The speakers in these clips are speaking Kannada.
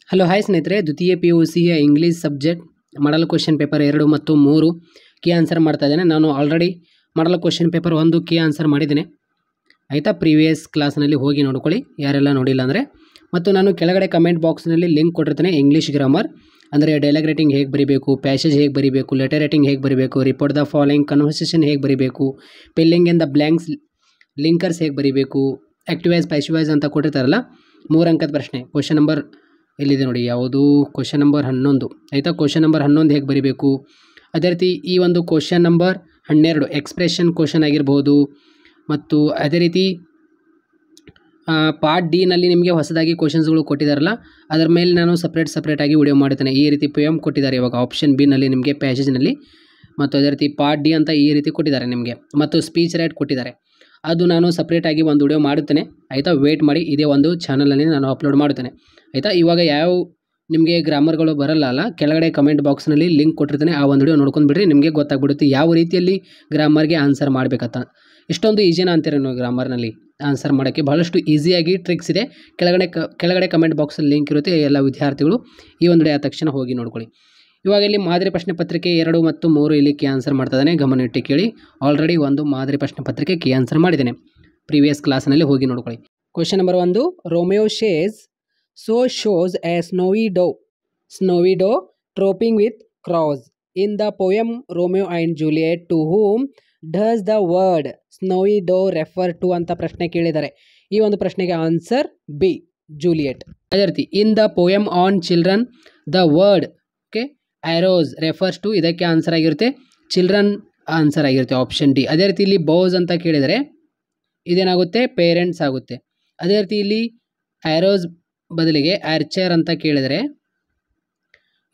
ಹಲೋ ಹಾಯ್ ಸ್ನೇಹಿತರೆ, ದ್ವಿತೀಯ PUCಯ English subject model question paper 2 ಮತ್ತು 3 ಕೀ ಆನ್ಸರ್ ಮಾಡ್ತಾ ಇದ್ದೇನೆ. ನಾನು already model question paper 1 key answer ಮಾಡಿದ್ದೇನೆ ಆಯಿತಾ. ಪ್ರೀವಿಯಸ್ ಕ್ಲಾಸ್ನಲ್ಲಿ ಹೋಗಿ ನೋಡ್ಕೊಳ್ಳಿ ಯಾರೆಲ್ಲ ನೋಡಿಲ್ಲ ಅಂದರೆ. ಮತ್ತು ನಾನು ಕೆಳಗಡೆ ಕಮೆಂಟ್ ಬಾಕ್ಸ್ನಲ್ಲಿ ಲಿಂಕ್ ಕೊಟ್ಟಿರ್ತೇನೆ. ಇಂಗ್ಲೀಷ್ ಗ್ರಾಮರ್ ಅಂದರೆ ಡೈಲಾಗ್ ರೈಟಿಂಗ್ ಹೇಗೆ ಬರೀಬೇಕು, ಪ್ಯಾಸೇಜ್ ಹೇಗೆ ಬರೀಬೇಕು, ಲೆಟರ್ ರೈಟಿಂಗ್ ಹೇಗೆ ಬರೀಬೇಕು, ರಿಪೋರ್ಟ್ ದ ಫಾಲೋಯಿಂಗ್, ಕನ್ವರ್ಸೇಷನ್ ಹೇಗೆ ಬರೀಬೇಕು, filling in the blanks, linkers ಹೇಗೆ ಬರೀಬೇಕು, ಆ್ಯಕ್ಟಿವೈಸ್ ಪ್ಯಾಸಿವೈಸ್ ಅಂತ ಕೊಟ್ಟಿರ್ತಾರಲ್ಲ 3 ಅಂಕದ ಪ್ರಶ್ನೆ. ಕ್ವಶನ್ ನಂಬರ್ ಎಲ್ಲಿದೆ ನೋಡಿ, ಯಾವುದು ಕ್ವಶನ್ ನಂಬರ್ 11 ಆಯಿತಾ. ಕ್ವಶನ್ ನಂಬರ್ 11 ಹೇಗೆ ಬರೀಬೇಕು, ಅದೇ ರೀತಿ ಈ ಒಂದು ಕ್ವಶನ್ ನಂಬರ್ 12 ಎಕ್ಸ್ಪ್ರೆಷನ್ ಕ್ವಶನ್ ಆಗಿರ್ಬೋದು. ಮತ್ತು ಅದೇ ರೀತಿ ಪಾರ್ಟ್ ಡಿನಲ್ಲಿ ನಿಮಗೆ ಹೊಸದಾಗಿ ಕ್ವಶನ್ಸ್ಗಳು ಕೊಟ್ಟಿದ್ದಾರಲ್ಲ, ಅದರ ಮೇಲೆ ನಾನು ಸಪ್ರೇಟಾಗಿ ವಿಡಿಯೋ ಮಾಡ್ತೇನೆ. ಈ ರೀತಿ ಪೋಯಮ್ ಕೊಟ್ಟಿದ್ದಾರೆ ಇವಾಗ ಆಪ್ಷನ್ ಬಿನಲ್ಲಿ ನಿಮಗೆ ಪ್ಯಾಸೇಜ್ನಲ್ಲಿ, ಮತ್ತು ಅದೇ ರೀತಿ ಪಾರ್ಟ್ ಡಿ ಅಂತ ಈ ರೀತಿ ಕೊಟ್ಟಿದ್ದಾರೆ ನಿಮಗೆ, ಮತ್ತು ಸ್ಪೀಚ್ ರೈಟ್ ಕೊಟ್ಟಿದ್ದಾರೆ. ಅದು ನಾನು ಸಪ್ರೇಟಾಗಿ ಒಂದು ವಿಡಿಯೋ ಮಾಡುತ್ತೇನೆ ಆಯಿತಾ. ವೇಟ್ ಮಾಡಿ, ಇದೇ ಒಂದು ಚಾನಲಲ್ಲಿ ನಾನು ಅಪ್ಲೋಡ್ ಮಾಡುತ್ತೇನೆ ಆಯಿತಾ. ಇವಾಗ ಯಾವ ನಿಮಗೆ ಗ್ರಾಮರ್ಗಳು ಬರಲ್ಲ ಅಲ್ಲ, ಕೆಳಗಡೆ ಕಮೆಂಟ್ ಬಾಕ್ಸ್ನಲ್ಲಿ ಲಿಂಕ್ ಕೊಟ್ಟಿರ್ತೇನೆ, ಆ ಒಂದು ವಿಡಿಯೋ ನೋಡ್ಕೊಂಡು ಬಿಡ್ರಿ, ನಿಮಗೆ ಗೊತ್ತಾಗ್ಬಿಡುತ್ತೆ ಯಾವ ರೀತಿಯಲ್ಲಿ ಗ್ರಾಮರ್ಗೆ ಆನ್ಸರ್ ಮಾಡಬೇಕಂತ. ಇಷ್ಟೊಂದು ಈಜಿನ ಅಂತೀರ ನೀವು ಗ್ರಾಮರ್ನಲ್ಲಿ ಆನ್ಸರ್ ಮಾಡೋಕ್ಕೆ, ಬಹಳಷ್ಟು ಈಸಿಯಾಗಿ ಟ್ರಿಕ್ಸ್ ಇದೆ. ಕೆಳಗಡೆ ಕಮೆಂಟ್ ಬಾಕ್ಸಲ್ಲಿ ಲಿಂಕ್ ಇರುತ್ತೆ. ಎಲ್ಲ ವಿದ್ಯಾರ್ಥಿಗಳು ಈ ಒಂದು ವಿಡಿಯೋ ಆದ ತಕ್ಷಣ ಹೋಗಿ ನೋಡ್ಕೊಳ್ಳಿ. ಇವಾಗ ಇಲ್ಲಿ ಮಾದರಿ ಪ್ರಶ್ನೆ ಪತ್ರಿಕೆ 2 ಮತ್ತು 3 ಇಲ್ಲಿ ಕೀ ಆನ್ಸರ್ ಮಾಡ್ತಾ ಇದ್ದಾನೆ, ಗಮನ ಇಟ್ಟು ಕೇಳಿ. ಆಲ್ರೆಡಿ ಒಂದು ಮಾದರಿ ಪ್ರಶ್ನೆ ಪತ್ರಿಕೆ ಕೀ ಆನ್ಸರ್ ಮಾಡಿದ್ದೇನೆ, ಪ್ರೀವಿಯಸ್ ಕ್ಲಾಸ್ನಲ್ಲಿ ಹೋಗಿ ನೋಡ್ಕೊಳ್ಳಿ. Question number 1, Romeo shows a snowy doe tropping with crows. In the poem Romeo and Juliet, to whom does the word snowy doe refer to ಅಂತ ಪ್ರಶ್ನೆ ಕೇಳಿದ್ದಾರೆ. ಈ ಒಂದು ಪ್ರಶ್ನೆಗೆ ಆನ್ಸರ್ ಬಿ, ಜೂಲಿಯಟ್. ಅದೇ ರೀತಿ in the poem on children the word arrows refers to, ಇದಕ್ಕೆ ಆನ್ಸರ್ ಆಗಿರುತ್ತೆ ಚಿಲ್ಡ್ರನ್ ಆನ್ಸರ್ ಆಗಿರುತ್ತೆ ಆಪ್ಷನ್ ಡಿ. ಅದೇ ರೀತಿ ಇಲ್ಲಿ ಬೌಸ್ ಅಂತ ಕೇಳಿದರೆ ಇದೇನಾಗುತ್ತೆ, ಪೇರೆಂಟ್ಸ್ ಆಗುತ್ತೆ. ಅದೇ ರೀತಿ ಇಲ್ಲಿ ಆ್ಯರೋಸ್ ಬದಲಿಗೆ ಆರ್ಚರ್ ಅಂತ ಕೇಳಿದರೆ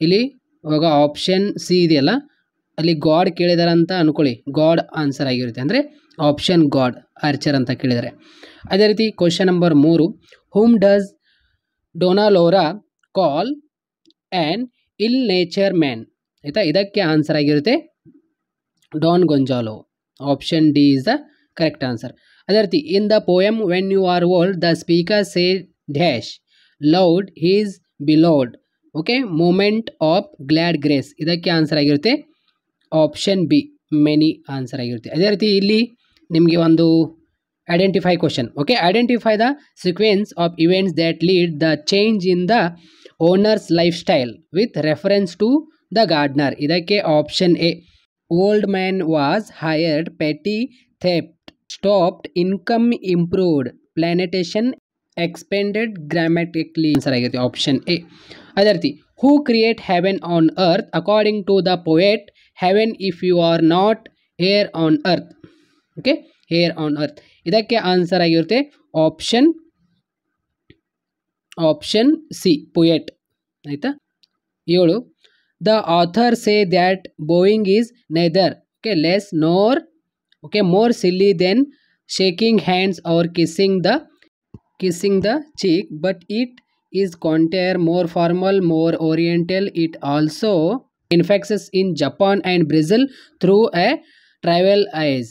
ಇಲ್ಲಿ ಇವಾಗ ಆಪ್ಷನ್ ಸಿ ಇದೆಯಲ್ಲ, ಅಲ್ಲಿ ಗಾಡ್ ಕೇಳಿದಾರೆ ಅಂತ ಅಂದ್ಕೊಳ್ಳಿ, ಗಾಡ್ ಆನ್ಸರ್ ಆಗಿರುತ್ತೆ, ಅಂದರೆ ಆಪ್ಷನ್ ಗಾಡ್, ಆರ್ಚರ್ ಅಂತ ಕೇಳಿದರೆ. ಅದೇ ರೀತಿ question number 3, whom does Donna Laura call an ill nature man ಆಯಿತಾ. ಇದಕ್ಕೆ ಆನ್ಸರ್ ಆಗಿರುತ್ತೆ Don Gonzalo, option D is the correct answer. ಅದೇ ರೀತಿ in the poem when you are old the speaker say dash loud he's beloved moment of glad grace, ಇದಕ್ಕೆ ಆನ್ಸರ್ ಆಗಿರುತ್ತೆ ಆಪ್ಷನ್ ಬಿ, ಮೆನಿ ಆನ್ಸರ್ ಆಗಿರುತ್ತೆ. ಅದೇ ರೀತಿ ಇಲ್ಲಿ ನಿಮಗೆ ಒಂದು identify question. Identify the sequence of events that lead the change in the owners lifestyle with reference to the gardener, ಇದಕ್ಕೆ option A, old man was hired, petty theft stopped, income improved, plantation expanded, grammatically answer ಆಗಿರುತ್ತೆ ಆಪ್ಷನ್ ಎ. ಅದೇ ರೀತಿ who create heaven on earth according to the poet, heaven if you are not here on earth, here on earth, ಇದಕ್ಕೆ ಆನ್ಸರ್ ಆಗಿರುತ್ತೆ ಆಪ್ಷನ್ ಸಿ, ಪೊಯೆಟ್ ಆಯಿತಾ. 7, the author say that bowing is neither less ನೋರ್ more silly than shaking hands or kissing the cheek, but it is counter more formal, more oriental, it also infects in Japan and Brazil through a travel eyes.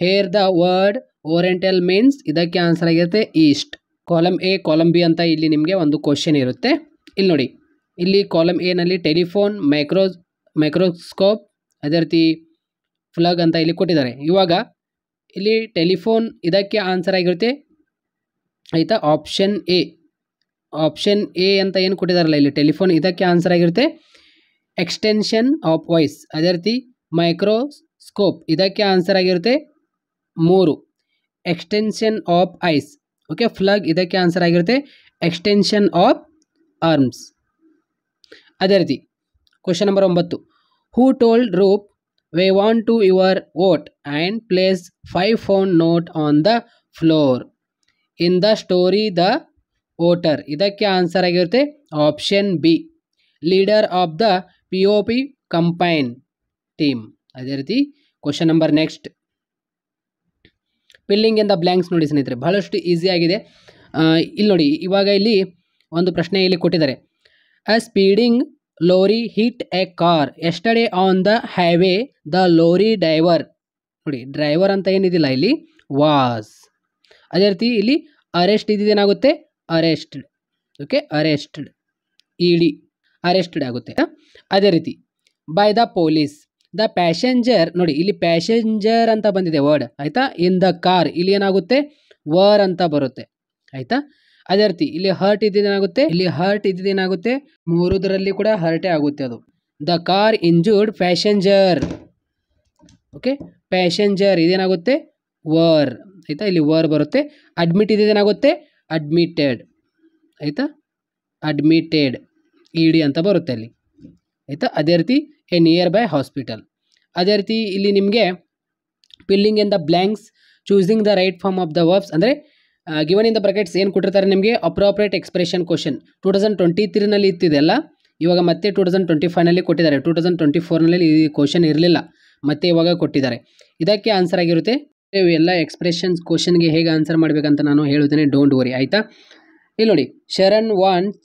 Here the word oriental means, ಇದಕ್ಕೆ ಆನ್ಸರ್ ಆಗಿರುತ್ತೆ east. Column A, column B ಅಂತ ಇಲ್ಲಿ ನಿಮಗೆ ಒಂದು ಕ್ವಶನ್ ಇರುತ್ತೆ. ಇಲ್ಲಿ ನೋಡಿ, ಇಲ್ಲಿ ಕಾಲಮ್ ಎನಲ್ಲಿ ಟೆಲಿಫೋನ್, ಮೈಕ್ರೋಸ್ಕೋಪ್, ಅದೇ ರೀತಿ ಫ್ಲಗ್ ಅಂತ ಇಲ್ಲಿ ಕೊಟ್ಟಿದ್ದಾರೆ. ಇವಾಗ ಇಲ್ಲಿ ಟೆಲಿಫೋನ್ ಇದಕ್ಕೆ ಆನ್ಸರ್ ಆಗಿರುತ್ತೆ ಆಯಿತಾ, ಆಪ್ಷನ್ ಎ ಅಂತ ಏನು ಕೊಟ್ಟಿದ್ದಾರಲ್ಲ ಇಲ್ಲಿ ಟೆಲಿಫೋನ್, ಇದಕ್ಕೆ ಆನ್ಸರ್ ಆಗಿರುತ್ತೆ ಎಕ್ಸ್ಟೆನ್ಷನ್ ಆಫ್ ವಾಯ್ಸ್. ಅದೇ ರೀತಿ ಮೈಕ್ರೋಸ್ಕೋಪ್ ಇದಕ್ಕೆ ಆನ್ಸರ್ ಆಗಿರುತ್ತೆ 3, ಎಕ್ಸ್ಟೆನ್ಷನ್ ಆಫ್ ಐಸ್. ಫ್ಲಗ್ ಇದಕ್ಕೆ ಆನ್ಸರ್ ಆಗಿರುತ್ತೆ ಎಕ್ಸ್ಟೆನ್ಷನ್ ಆಫ್ ಆರ್ಮ್ಸ್. ಅದೇ ರೀತಿ question number 9, who told Roop we want to your vote and place 5 pound note on the floor in the story the voter, ಇದಕ್ಕೆ ಆನ್ಸರ್ ಆಗಿರುತ್ತೆ option B, leader of the POP campaign team. ಅದೇ ರೀತಿ question number next, filling in the blanks ನೋಡಿ ಸ್ನೇಹಿತರೆ, ಬಹಳಷ್ಟು ಈಸಿ ಆಗಿದೆ. ಇಲ್ಲಿ ನೋಡಿ, ಇವಾಗ ಇಲ್ಲಿ ಒಂದು ಪ್ರಶ್ನೆ ಇಲ್ಲಿ ಕೊಟ್ಟಿದ್ದಾರೆ. A speeding lorry hit a car yesterday on the highway, the lorry driver, ನೋಡಿ ಡ್ರೈವರ್ ಅಂತ ಏನಿದಿಲ್ಲ ಇಲ್ಲಿ ವಾಸ್. ಅದೇ ರೀತಿ ಇಲ್ಲಿ ಅರೆಸ್ಟ್ ಇದೇನಾಗುತ್ತೆ, arrest okay, arrested, ED arrested ಆಗುತ್ತೆ. ಅದೇ ರೀತಿ by the police, the passenger, ನೋಡಿ ಇಲ್ಲಿ ಪ್ಯಾಸೆಂಜರ್ ಅಂತ ಬಂದಿದೆ ವರ್ಡ್ ಆಯಿತಾ. ಇನ್ ದ ಕಾರ್, ಇಲ್ಲಿ ಏನಾಗುತ್ತೆ ವರ್ ಅಂತ ಬರುತ್ತೆ ಆಯಿತಾ. ಅದೇ ರೀತಿ ಇಲ್ಲಿ ಹರ್ಟ್ ಇದ್ದೇನಾಗುತ್ತೆ, ಇಲ್ಲಿ ಹರ್ಟ್ ಇದ್ದೇನಾಗುತ್ತೆ, ಮೂರುದರಲ್ಲಿ ಕೂಡ ಹರ್ಟೇ ಆಗುತ್ತೆ ಅದು. The car injured passenger, okay, passenger ಇದೇನಾಗುತ್ತೆ ವರ್ ಆಯಿತಾ, ಇಲ್ಲಿ ವರ್ ಬರುತ್ತೆ. ಅಡ್ಮಿಟ್ ಇದೇನಾಗುತ್ತೆ ಅಡ್ಮಿಟೆಡ್ ಆಯಿತಾ, ಅಡ್ಮಿಟೆಡ್ ಇಡಿ ಅಂತ ಬರುತ್ತೆ ಅಲ್ಲಿ ಆಯಿತಾ. ಅದೇ ರೀತಿ ಎ ನಿಯರ್ ಬೈ ಹಾಸ್ಪಿಟಲ್. ಅದೇ ರೀತಿ ಇಲ್ಲಿ ನಿಮಗೆ filling in the blanks, choosing the right form of the verbs, ಅಂದರೆ ಗಿವನ್ ಇನ್ ದ ಬ್ರಾಕೆಟ್ಸ್ ಏನು ಕೊಟ್ಟಿರ್ತಾರೆ ನಿಮಗೆ ಅಪ್ರೋಪ್ರಿಯೇಟ್ ಎಕ್ಸ್ಪ್ರೆಷನ್ ಕ್ವಶನ್ 2023ನಲ್ಲಿ ಇತ್ತಿದೆಲ್ಲ, ಇವಾಗ ಮತ್ತೆ 2025ನಲ್ಲಿ ಕೊಟ್ಟಿದ್ದಾರೆ. 2024ನಲ್ಲಿ ಈ ಕ್ವಶನ್ ಇರಲಿಲ್ಲ, ಮತ್ತೆ ಇವಾಗ ಕೊಟ್ಟಿದ್ದಾರೆ. ಇದಕ್ಕೆ ಆನ್ಸರ್ ಆಗಿರುತ್ತೆ. ಇವೆಲ್ಲ ಎಕ್ಸ್ಪ್ರೆಷನ್ಸ್ ಕ್ವಶನ್ಗೆ ಹೇಗೆ ಆನ್ಸರ್ ಮಾಡಬೇಕಂತ ನಾನು ಹೇಳುತ್ತೇನೆ, ಡೋಂಟ್ ವರಿ ಆಯಿತಾ. ಇಲ್ಲಿ ನೋಡಿ, Sharan wants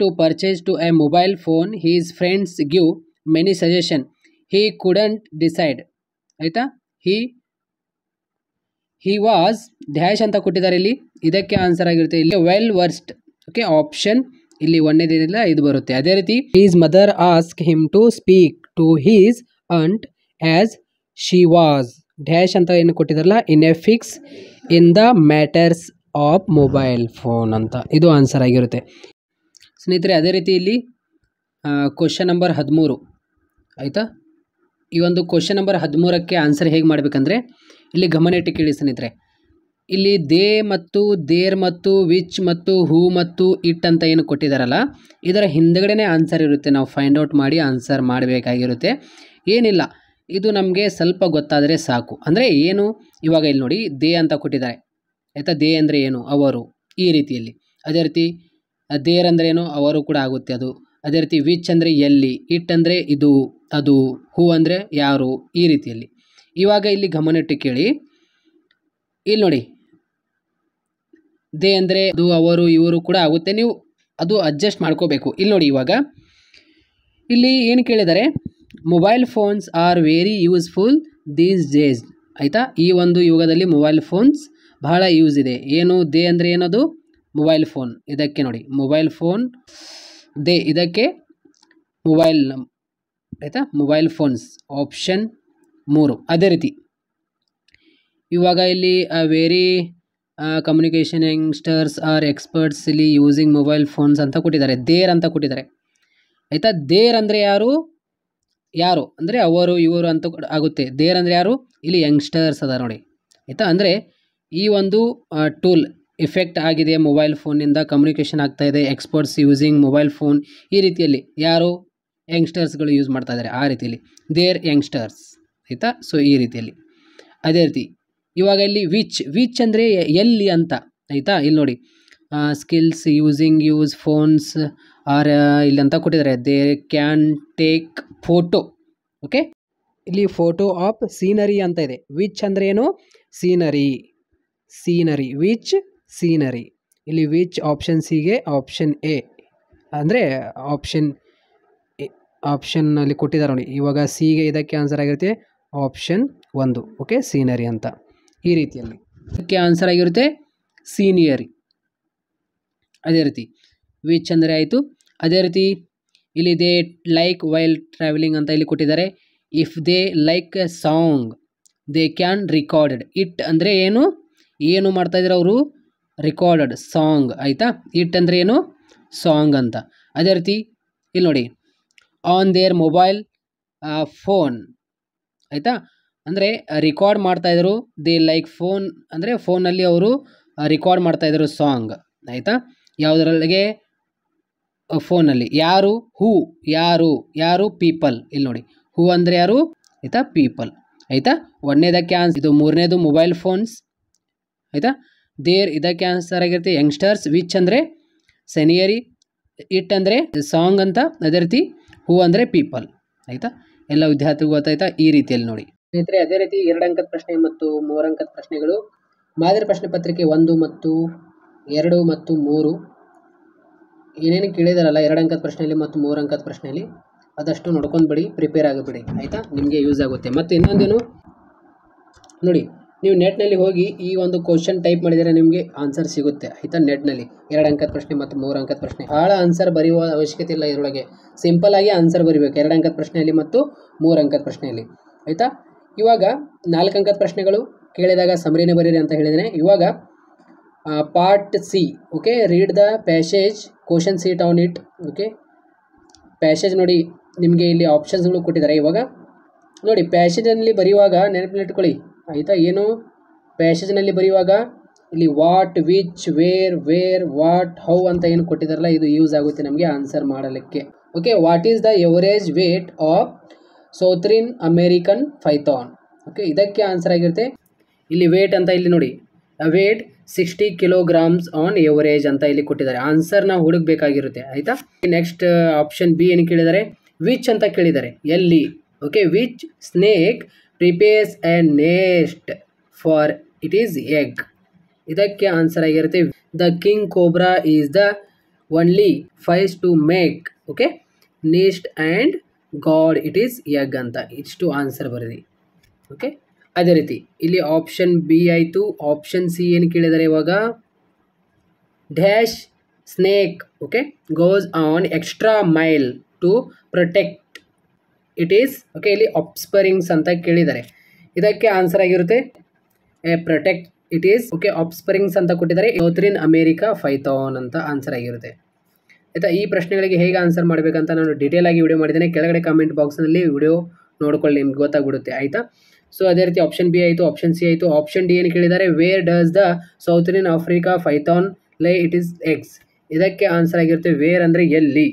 to purchase to a mobile phone, his friends give many suggestion, he couldn't decide ಆಯಿತಾ. ಹಿ ವಾಸ್ ಡ್ಯಾಶ್ ಅಂತ ಕೊಟ್ಟಿದ್ದಾರೆ ಇಲ್ಲಿ, ಇದಕ್ಕೆ ಆನ್ಸರ್ ಆಗಿರುತ್ತೆ ಇಲ್ಲಿ ವೆಲ್ ವರ್ಸ್ಡ್. ಓಕೆ, ಆಪ್ಷನ್ ಇಲ್ಲಿ ಒಂದೇದಿಲ್ಲ ಇದು ಬರುತ್ತೆ. ಅದೇ ರೀತಿ his mother ask him to speak to his aunt as she was dash ಅಂತ ಏನು ಕೊಟ್ಟಿದ್ದಾರಲ್ಲ, in a fix in the matters of mobile phone ಅಂತ ಇದು ಆನ್ಸರ್ ಆಗಿರುತ್ತೆ ಸ್ನೇಹಿತರೆ. ಅದೇ ರೀತಿ ಇಲ್ಲಿ ಕ್ವಶನ್ ನಂಬರ್ 13 ಆಯಿತಾ. ಈ ಒಂದು ಕ್ವಶನ್ ನಂಬರ್ 13ಕ್ಕೆ ಆನ್ಸರ್ ಹೇಗೆ ಮಾಡಬೇಕಂದ್ರೆ, ಇಲ್ಲಿ ಗಮನ ಇಟ್ಟು ಕೇಳಿ ಸ್ನೇಹಿತರೆ. ಇಲ್ಲಿ ದೇ ಮತ್ತು ದೇರ್ ಮತ್ತು ವಿಚ್ ಮತ್ತು ಹೂ ಮತ್ತು ಇಟ್ ಅಂತ ಏನು ಕೊಟ್ಟಿದ್ದಾರಲ್ಲ, ಇದರ ಹಿಂದುಗಡೆನೇ ಆನ್ಸರ್ ಇರುತ್ತೆ. ನಾವು ಫೈಂಡ್ ಔಟ್ ಮಾಡಿ ಆನ್ಸರ್ ಮಾಡಬೇಕಾಗಿರುತ್ತೆ. ಏನಿಲ್ಲ, ಇದು ನಮಗೆ ಸ್ವಲ್ಪ ಗೊತ್ತಾದರೆ ಸಾಕು. ಅಂದರೆ ಏನು, ಇವಾಗ ಇಲ್ಲಿ ನೋಡಿ ದೇ ಅಂತ ಕೊಟ್ಟಿದ್ದಾರೆ ಆಯಿತಾ. ದೇ ಅಂದರೆ ಏನು, ಅವರು, ಈ ರೀತಿಯಲ್ಲಿ. ಅದೇ ರೀತಿ ದೇರ್ ಅಂದರೆ ಏನು, ಅವರು ಕೂಡ ಆಗುತ್ತೆ ಅದು. ಅದೇ ರೀತಿ ವಿಚ್ ಅಂದರೆ ಎಲ್ಲಿ, ಇಟ್ ಅಂದರೆ ಇದು ಅದು, ಹೂ ಅಂದರೆ ಯಾರು, ಈ ರೀತಿಯಲ್ಲಿ. ಇವಾಗ ಇಲ್ಲಿ ಗಮನಿಟ್ಟು ಕೇಳಿ, ಇಲ್ಲಿ ನೋಡಿ ದೇ ಅಂದರೆ ಅದು ಅವರು ಇವರು ಕೂಡ ಆಗುತ್ತೆ, ನೀವು ಅದು ಅಡ್ಜಸ್ಟ್ ಮಾಡ್ಕೋಬೇಕು. ಇಲ್ಲಿ ನೋಡಿ ಇವಾಗ ಇಲ್ಲಿ ಏನು ಕೇಳಿದ್ದಾರೆ, mobile phones are very useful these days ಆಯಿತಾ. ಈ ಒಂದು ಯುಗದಲ್ಲಿ ಮೊಬೈಲ್ ಫೋನ್ಸ್ ಬಹಳ ಯೂಸ್ ಇದೆ. ಏನು ದೇ ಅಂದರೆ ಏನದು ಮೊಬೈಲ್ ಫೋನ್, ಇದಕ್ಕೆ ನೋಡಿ ಮೊಬೈಲ್ ಫೋನ್ ದೇ, ಇದಕ್ಕೆ ಮೊಬೈಲ್ ಆಯಿತಾ, ಮೊಬೈಲ್ ಫೋನ್ಸ್ ಆಪ್ಷನ್ 3. ಅದೇ ರೀತಿ ಇವಾಗ ಇಲ್ಲಿ very communication youngsters R experts ಇಲ್ಲಿ ಯೂಸಿಂಗ್ ಮೊಬೈಲ್ ಫೋನ್ಸ್ ಅಂತ ಕೊಟ್ಟಿದ್ದಾರೆ, ದೇರ್ ಅಂತ ಕೊಟ್ಟಿದ್ದಾರೆ ಆಯಿತಾ. ದೇರ್ ಅಂದರೆ ಯಾರು ಅಂದರೆ ಅವರು ಇವರು ಅಂತ ಆಗುತ್ತೆ. ದೇರ್ ಅಂದರೆ ಯಾರು, ಇಲ್ಲಿ ಯಂಗ್ಸ್ಟರ್ಸ್ ಅದ ನೋಡಿ ಆಯಿತಾ. ಅಂದರೆ ಈ ಒಂದು ಟೂಲ್ ಎಫೆಕ್ಟ್ ಆಗಿದೆ, ಮೊಬೈಲ್ ಫೋನಿಂದ ಕಮ್ಯುನಿಕೇಷನ್ ಆಗ್ತಾ ಇದೆ, ಎಕ್ಸ್ಪರ್ಟ್ಸ್ ಯೂಸಿಂಗ್ ಮೊಬೈಲ್ ಫೋನ್, ಈ ರೀತಿಯಲ್ಲಿ ಯಾರು ಯಂಗ್ಸ್ಟರ್ಸ್ಗಳು ಯೂಸ್ ಮಾಡ್ತಾ ಇದ್ದಾರೆ, ಆ ರೀತಿಯಲ್ಲಿ ದೇರ್ ಯಂಗ್ಸ್ಟರ್ಸ್ ಆಯಿತಾ. ಸೊ ಈ ರೀತಿಯಲ್ಲಿ. ಅದೇ ರೀತಿ ಇವಾಗ ಇಲ್ಲಿ ವಿಚ್ ಅಂದರೆ ಎಲ್ಲಿ ಅಂತ ಆಯಿತಾ. ಇಲ್ಲಿ ನೋಡಿ ಸ್ಕಿಲ್ಸ್ ಯೂಸ್ ಫೋನ್ಸ್ ಆರ್ ಇಲ್ಲಿ ಅಂತ ಕೊಟ್ಟಿದ್ದಾರೆ, they can take photo. Okay, ಇಲ್ಲಿ ಫೋಟೋ ಆಫ್ ಸೀನರಿ ಅಂತ ಇದೆ. ವಿಚ್ ಅಂದರೆ ಏನು, ಸೀನರಿ ವಿಚ್ ಸೀನರಿ. ಇಲ್ಲಿ ವಿಚ್ ಆಪ್ಷನ್ ಸಿಗೆ ಆಪ್ಷನ್ ಎ ಅಂದರೆ ಆಪ್ಷನ್ನಲ್ಲಿ ಕೊಟ್ಟಿದ್ದಾರೆ ನೋಡಿ. ಇವಾಗ ಸಿಗೆ ಇದಕ್ಕೆ ಆನ್ಸರ್ ಆಗಿರುತ್ತೆ ಆಪ್ಷನ್ 1. ಓಕೆ, ಸೀನರಿ ಅಂತ ಈ ರೀತಿಯಲ್ಲಿ ಇದಕ್ಕೆ ಆನ್ಸರ್ ಆಗಿರುತ್ತೆ ಸೀನಿಯರಿ. ಅದೇ ರೀತಿ ವಿಚ್ ಅಂದರೆ ಆಯಿತು. ಅದೇ ರೀತಿ ಇಲ್ಲಿ ದೇ ಲೈಕ್ ವೈಲ್ ಟ್ರಾವೆಲಿಂಗ್ ಅಂತ ಇಲ್ಲಿ ಕೊಟ್ಟಿದ್ದಾರೆ. If they like A song they can recorded. It ಅಂದರೆ ಏನು ಮಾಡ್ತಾಯಿದ್ರು ಅವರು, ರಿಕಾರ್ಡೆಡ್ ಸಾಂಗ್ ಆಯಿತಾ. ಇಟ್ ಅಂದರೆ ಏನು, ಸಾಂಗ್ ಅಂತ. ಅದೇ ರೀತಿ ಇಲ್ಲಿ ನೋಡಿ ಆನ್ ದೇರ್ ಮೊಬೈಲ್ ಫೋನ್ ಆಯಿತಾ. ಅಂದರೆ ರಿಕಾರ್ಡ್ ಮಾಡ್ತಾಯಿದ್ರು, ದೇ ಲೈಕ್ ಫೋನ್ ಅಂದರೆ ಫೋನಲ್ಲಿ ಅವರು ರಿಕಾರ್ಡ್ ಮಾಡ್ತಾಯಿದ್ರು ಸಾಂಗ್ ಆಯಿತಾ. ಯಾವುದರೊಳಗೆ, ಫೋನಲ್ಲಿ. ಯಾರು, ಹೂ ಯಾರು ಪೀಪಲ್. ಇಲ್ಲಿ ನೋಡಿ ಹೂ ಅಂದರೆ ಯಾರು ಆಯಿತಾ, ಪೀಪಲ್ ಆಯಿತಾ. ಒಂದನೇದಕ್ಕೆ ಇದು. ಮೂರನೇದು ಮೊಬೈಲ್ ಫೋನ್ಸ್ ಆಯಿತಾ. ದೇರ್ ಇದಕ್ಕೆ ಆನ್ಸರ್ ಆಗಿರುತ್ತೆ ಯಂಗ್ಸ್ಟರ್ಸ್. ವಿಚ್ ಅಂದರೆ ಸೆನಿಯರಿ, ಇಟ್ ಅಂದರೆ ಸಾಂಗ್ ಅಂತ. ಅದೇ ರೀತಿ ಹೂ ಅಂದರೆ ಪೀಪಲ್ ಆಯಿತಾ. ಎಲ್ಲ ವಿದ್ಯಾರ್ಥಿಗಳು ಗೊತ್ತಾಯ್ತಾ, ಈ ರೀತಿಯಲ್ಲಿ ನೋಡಿ ಸ್ನೇಹಿತರೆ. ಅದೇ ರೀತಿ 2 ಅಂಕದ ಪ್ರಶ್ನೆ ಮತ್ತು 3 ಅಂಕದ ಪ್ರಶ್ನೆಗಳು ಮಾದರಿ ಪ್ರಶ್ನೆ ಪತ್ರಿಕೆ 1 ಮತ್ತು 2 ಮತ್ತು 3 ಏನೇನು ಕೇಳಿದಾರಲ್ಲ 2 ಅಂಕದ ಪ್ರಶ್ನೆಯಲ್ಲಿ ಮತ್ತು 3 ಅಂಕದ ಪ್ರಶ್ನೆಯಲ್ಲಿ ಅದಷ್ಟು ನೋಡ್ಕೊಂಡು ಬಿಡಿ, ಪ್ರಿಪೇರ್ ಆಗಿಬಿಡಿ ಆಯಿತಾ, ನಿಮಗೆ ಯೂಸ್ ಆಗುತ್ತೆ. ಮತ್ತು ಇನ್ನೊಂದೇನು ನೋಡಿ, ನೀವು ನೆಟ್ನಲ್ಲಿ ಹೋಗಿ ಈ ಒಂದು ಕ್ವಶನ್ ಟೈಪ್ ಮಾಡಿದರೆ ನಿಮಗೆ ಆನ್ಸರ್ ಸಿಗುತ್ತೆ ಆಯಿತಾ. ನೆಟ್ನಲ್ಲಿ 2 ಅಂಕದ ಪ್ರಶ್ನೆ ಮತ್ತು 3 ಅಂಕದ ಪ್ರಶ್ನೆ, ಭಾಳ ಆನ್ಸರ್ ಬರೆಯುವ ಅವಶ್ಯಕತೆ ಇಲ್ಲ. ಇದರೊಳಗೆ ಸಿಂಪಲ್ ಆಗಿ ಆನ್ಸರ್ ಬರೀಬೇಕು 2 ಅಂಕದ ಪ್ರಶ್ನೆಯಲ್ಲಿ ಮತ್ತು 3 ಅಂಕದ ಪ್ರಶ್ನೆಯಲ್ಲಿ ಆಯಿತಾ. ಇವಾಗ 4 ಅಂಕದ ಪ್ರಶ್ನೆಗಳು ಕೇಳಿದಾಗ ಸಮರಿನೇ ಬರೀರಿ ಅಂತ ಹೇಳಿದರೆ, ಇವಾಗ part C. Okay, read the passage, question seat on it. Okay, passage ನೋಡಿ ನಿಮಗೆ ಇಲ್ಲಿ ಆಪ್ಷನ್ಸ್ಗಳು ಕೊಟ್ಟಿದ್ದಾರೆ. ಇವಾಗ ನೋಡಿ ಪ್ಯಾಸೇಜಲ್ಲಿ ಬರೆಯುವಾಗ ನೆನಪಿನಲ್ಲಿಟ್ಕೊಳ್ಳಿ ಆಯಿತಾ. ಏನು ಪ್ಯಾಸೇಜ್ನಲ್ಲಿ ಬರೆಯುವಾಗ ಇಲ್ಲಿ what, which, where, what, how ಅಂತ ಏನು ಕೊಟ್ಟಿದ್ದಾರಲ್ಲ ಇದು ಯೂಸ್ ಆಗುತ್ತೆ ನಮಗೆ ಆನ್ಸರ್ ಮಾಡಲಿಕ್ಕೆ. Okay, what is the average weight of southern American python. Okay, ಇದಕ್ಕೆ ಆನ್ಸರ್ ಆಗಿರುತ್ತೆ ಇಲ್ಲಿ ವೇಟ್ ಅಂತ ಇಲ್ಲಿ ನೋಡಿ, ವೇಟ್ 60 ಕಿಲೋಗ್ರಾಮ್ಸ್ ಆನ್ ಎವರೇಜ್ ಅಂತ ಇಲ್ಲಿ ಕೊಟ್ಟಿದ್ದಾರೆ. ಆನ್ಸರ್ ನಾವು ಹುಡುಕಬೇಕಾಗಿರುತ್ತೆ ಆಯಿತಾ. ನೆಕ್ಸ್ಟ್ ಆಪ್ಷನ್ ಬಿ ಏನು ಕೇಳಿದ್ದಾರೆ, ವಿಚ್ ಅಂತ ಕೇಳಿದ್ದಾರೆ, ಎಲ್ಲಿ. Okay, which snake prepares a nest for its egg. ಇದಕ್ಕೆ ಆನ್ಸರ್ ಆಗಿರುತ್ತೆ the king cobra is the only face to make okay nest and guard its egg ಅಂತ. ಇಷ್ಟು ಆನ್ಸರ್ ಬರೆದಿ. ಓಕೆ, ಅದೇ ರೀತಿ ಇಲ್ಲಿ ಆಪ್ಷನ್ ಬಿ ಆಯಿತು. ಆಪ್ಷನ್ ಸಿ ಏನು ಕೇಳಿದ್ದಾರೆ ಇವಾಗ, dash snake okay goes on extra mile to protect its. Okay, ಇಲ್ಲಿ ಆಫ್ಸ್ಪರಿಂಗ್ಸ್ ಅಂತ ಕೇಳಿದ್ದಾರೆ. ಇದಕ್ಕೆ ಆನ್ಸರ್ ಆಗಿರುತ್ತೆ ಪ್ರೊಟೆಕ್ಟ್ ಇಟ್ ಈಸ್. ಓಕೆ, ಆಫ್ಸ್ಪರಿಂಗ್ಸ್ ಅಂತ ಕೊಟ್ಟಿದ್ದಾರೆ. ಸೌತ್ರಿನ್ ಅಮೇರಿಕಾ ಪೈಥಾನ್ ಅಂತ ಆನ್ಸರ್ ಆಗಿರುತ್ತೆ ಆಯಿತಾ. ಈ ಪ್ರಶ್ನೆಗಳಿಗೆ ಹೇಗೆ ಆನ್ಸರ್ ಮಾಡಬೇಕಂತ ನಾನು ಡೀಟೇಲ್ ಆಗಿ ವಿಡಿಯೋ ಮಾಡಿದ್ದೇನೆ. ಕೆಳಗಡೆ ಕಾಮೆಂಟ್ ಬಾಕ್ಸ್ನಲ್ಲಿ ವಿಡಿಯೋ ನೋಡ್ಕೊಳ್ಳಿ, ನಿಮ್ಗೆ ಗೊತ್ತಾಗ್ಬಿಡುತ್ತೆ ಆಯಿತಾ. ಸೊ ಅದೇ ರೀತಿ ಆಪ್ಷನ್ ಬಿ ಆಯಿತು, ಆಪ್ಷನ್ ಸಿ ಆಯಿತು. ಆಪ್ಷನ್ ಡಿ ಏನು ಕೇಳಿದ್ದಾರೆ, where does the southern Africa python lay it is eggs. ಇದಕ್ಕೆ ಆನ್ಸರ್ ಆಗಿರುತ್ತೆ ವೇರ್ ಅಂದರೆ ಎಲ್ಲಿ.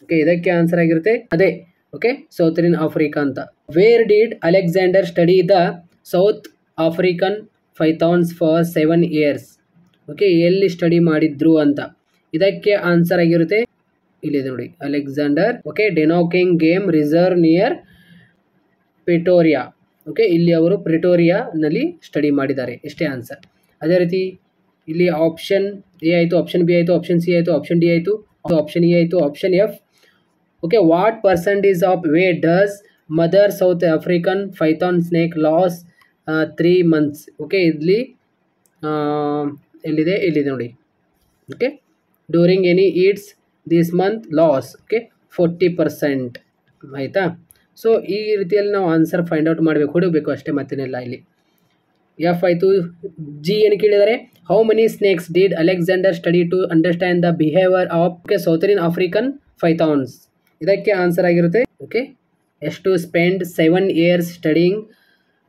ಓಕೆ, ಇದಕ್ಕೆ ಆನ್ಸರ್ ಆಗಿರುತ್ತೆ ಅದೇ ಓಕೆ ಸೌತ್ರಿನ್ ಆಫ್ರಿಕಾ ಅಂತ. Where did Alexander study the south African pythons for 7 years. Okay, ಎಲ್ಲಿ ಸ್ಟಡಿ ಮಾಡಿದ್ರು ಅಂತ. ಇದಕ್ಕೆ ಆನ್ಸರ್ ಆಗಿರುತ್ತೆ ಇಲ್ಲಿದೆ ನೋಡಿ, Alexander okay Dinokeng game reserve near Pretoria. Okay, ಇಲ್ಲಿ ಅವರು ಪ್ರಿಟೋರಿಯಾನಲ್ಲಿ ಸ್ಟಡಿ ಮಾಡಿದ್ದಾರೆ. ಇಷ್ಟೇ ಆನ್ಸರ್. ಅದೇ ರೀತಿ ಇಲ್ಲಿ ಆಪ್ಷನ್ ಎ ಆಯಿತು, ಆಪ್ಷನ್ ಬಿ ಆಯಿತು, ಆಪ್ಷನ್ ಸಿ ಆಯಿತು, ಆಪ್ಷನ್ ಡಿ ಆಯಿತು, ಆಪ್ಷನ್ ಇ ಆಯಿತು, option F. Okay, what percentage of wait does mother south African Python snake loss 3 months. Okay, ಇಲ್ಲಿ ಎಲ್ಲಿದೆ ನೋಡಿ. Okay, during any eats this month loss okay 40% ಆಯಿತಾ. ಸೊ ಈ ರೀತಿಯಲ್ಲಿ ನಾವು ಆನ್ಸರ್ ಫೈಂಡ್ ಔಟ್ ಮಾಡಬೇಕು, ಹುಡುಗಬೇಕು ಅಷ್ಟೇ, ಮತ್ತೇನಿಲ್ಲ. ಇಲ್ಲಿ ಎಫ್ ಆಯಿತು. ಜಿ ಏನು ಕೇಳಿದ್ದಾರೆ, how many snakes did Alexander study to understand the behaviour of southern African pythons. ಇದಕ್ಕೆ ಆನ್ಸರ್ ಆಗಿರುತ್ತೆ ಓಕೆ ಎಷ್ಟು spend 7 years studying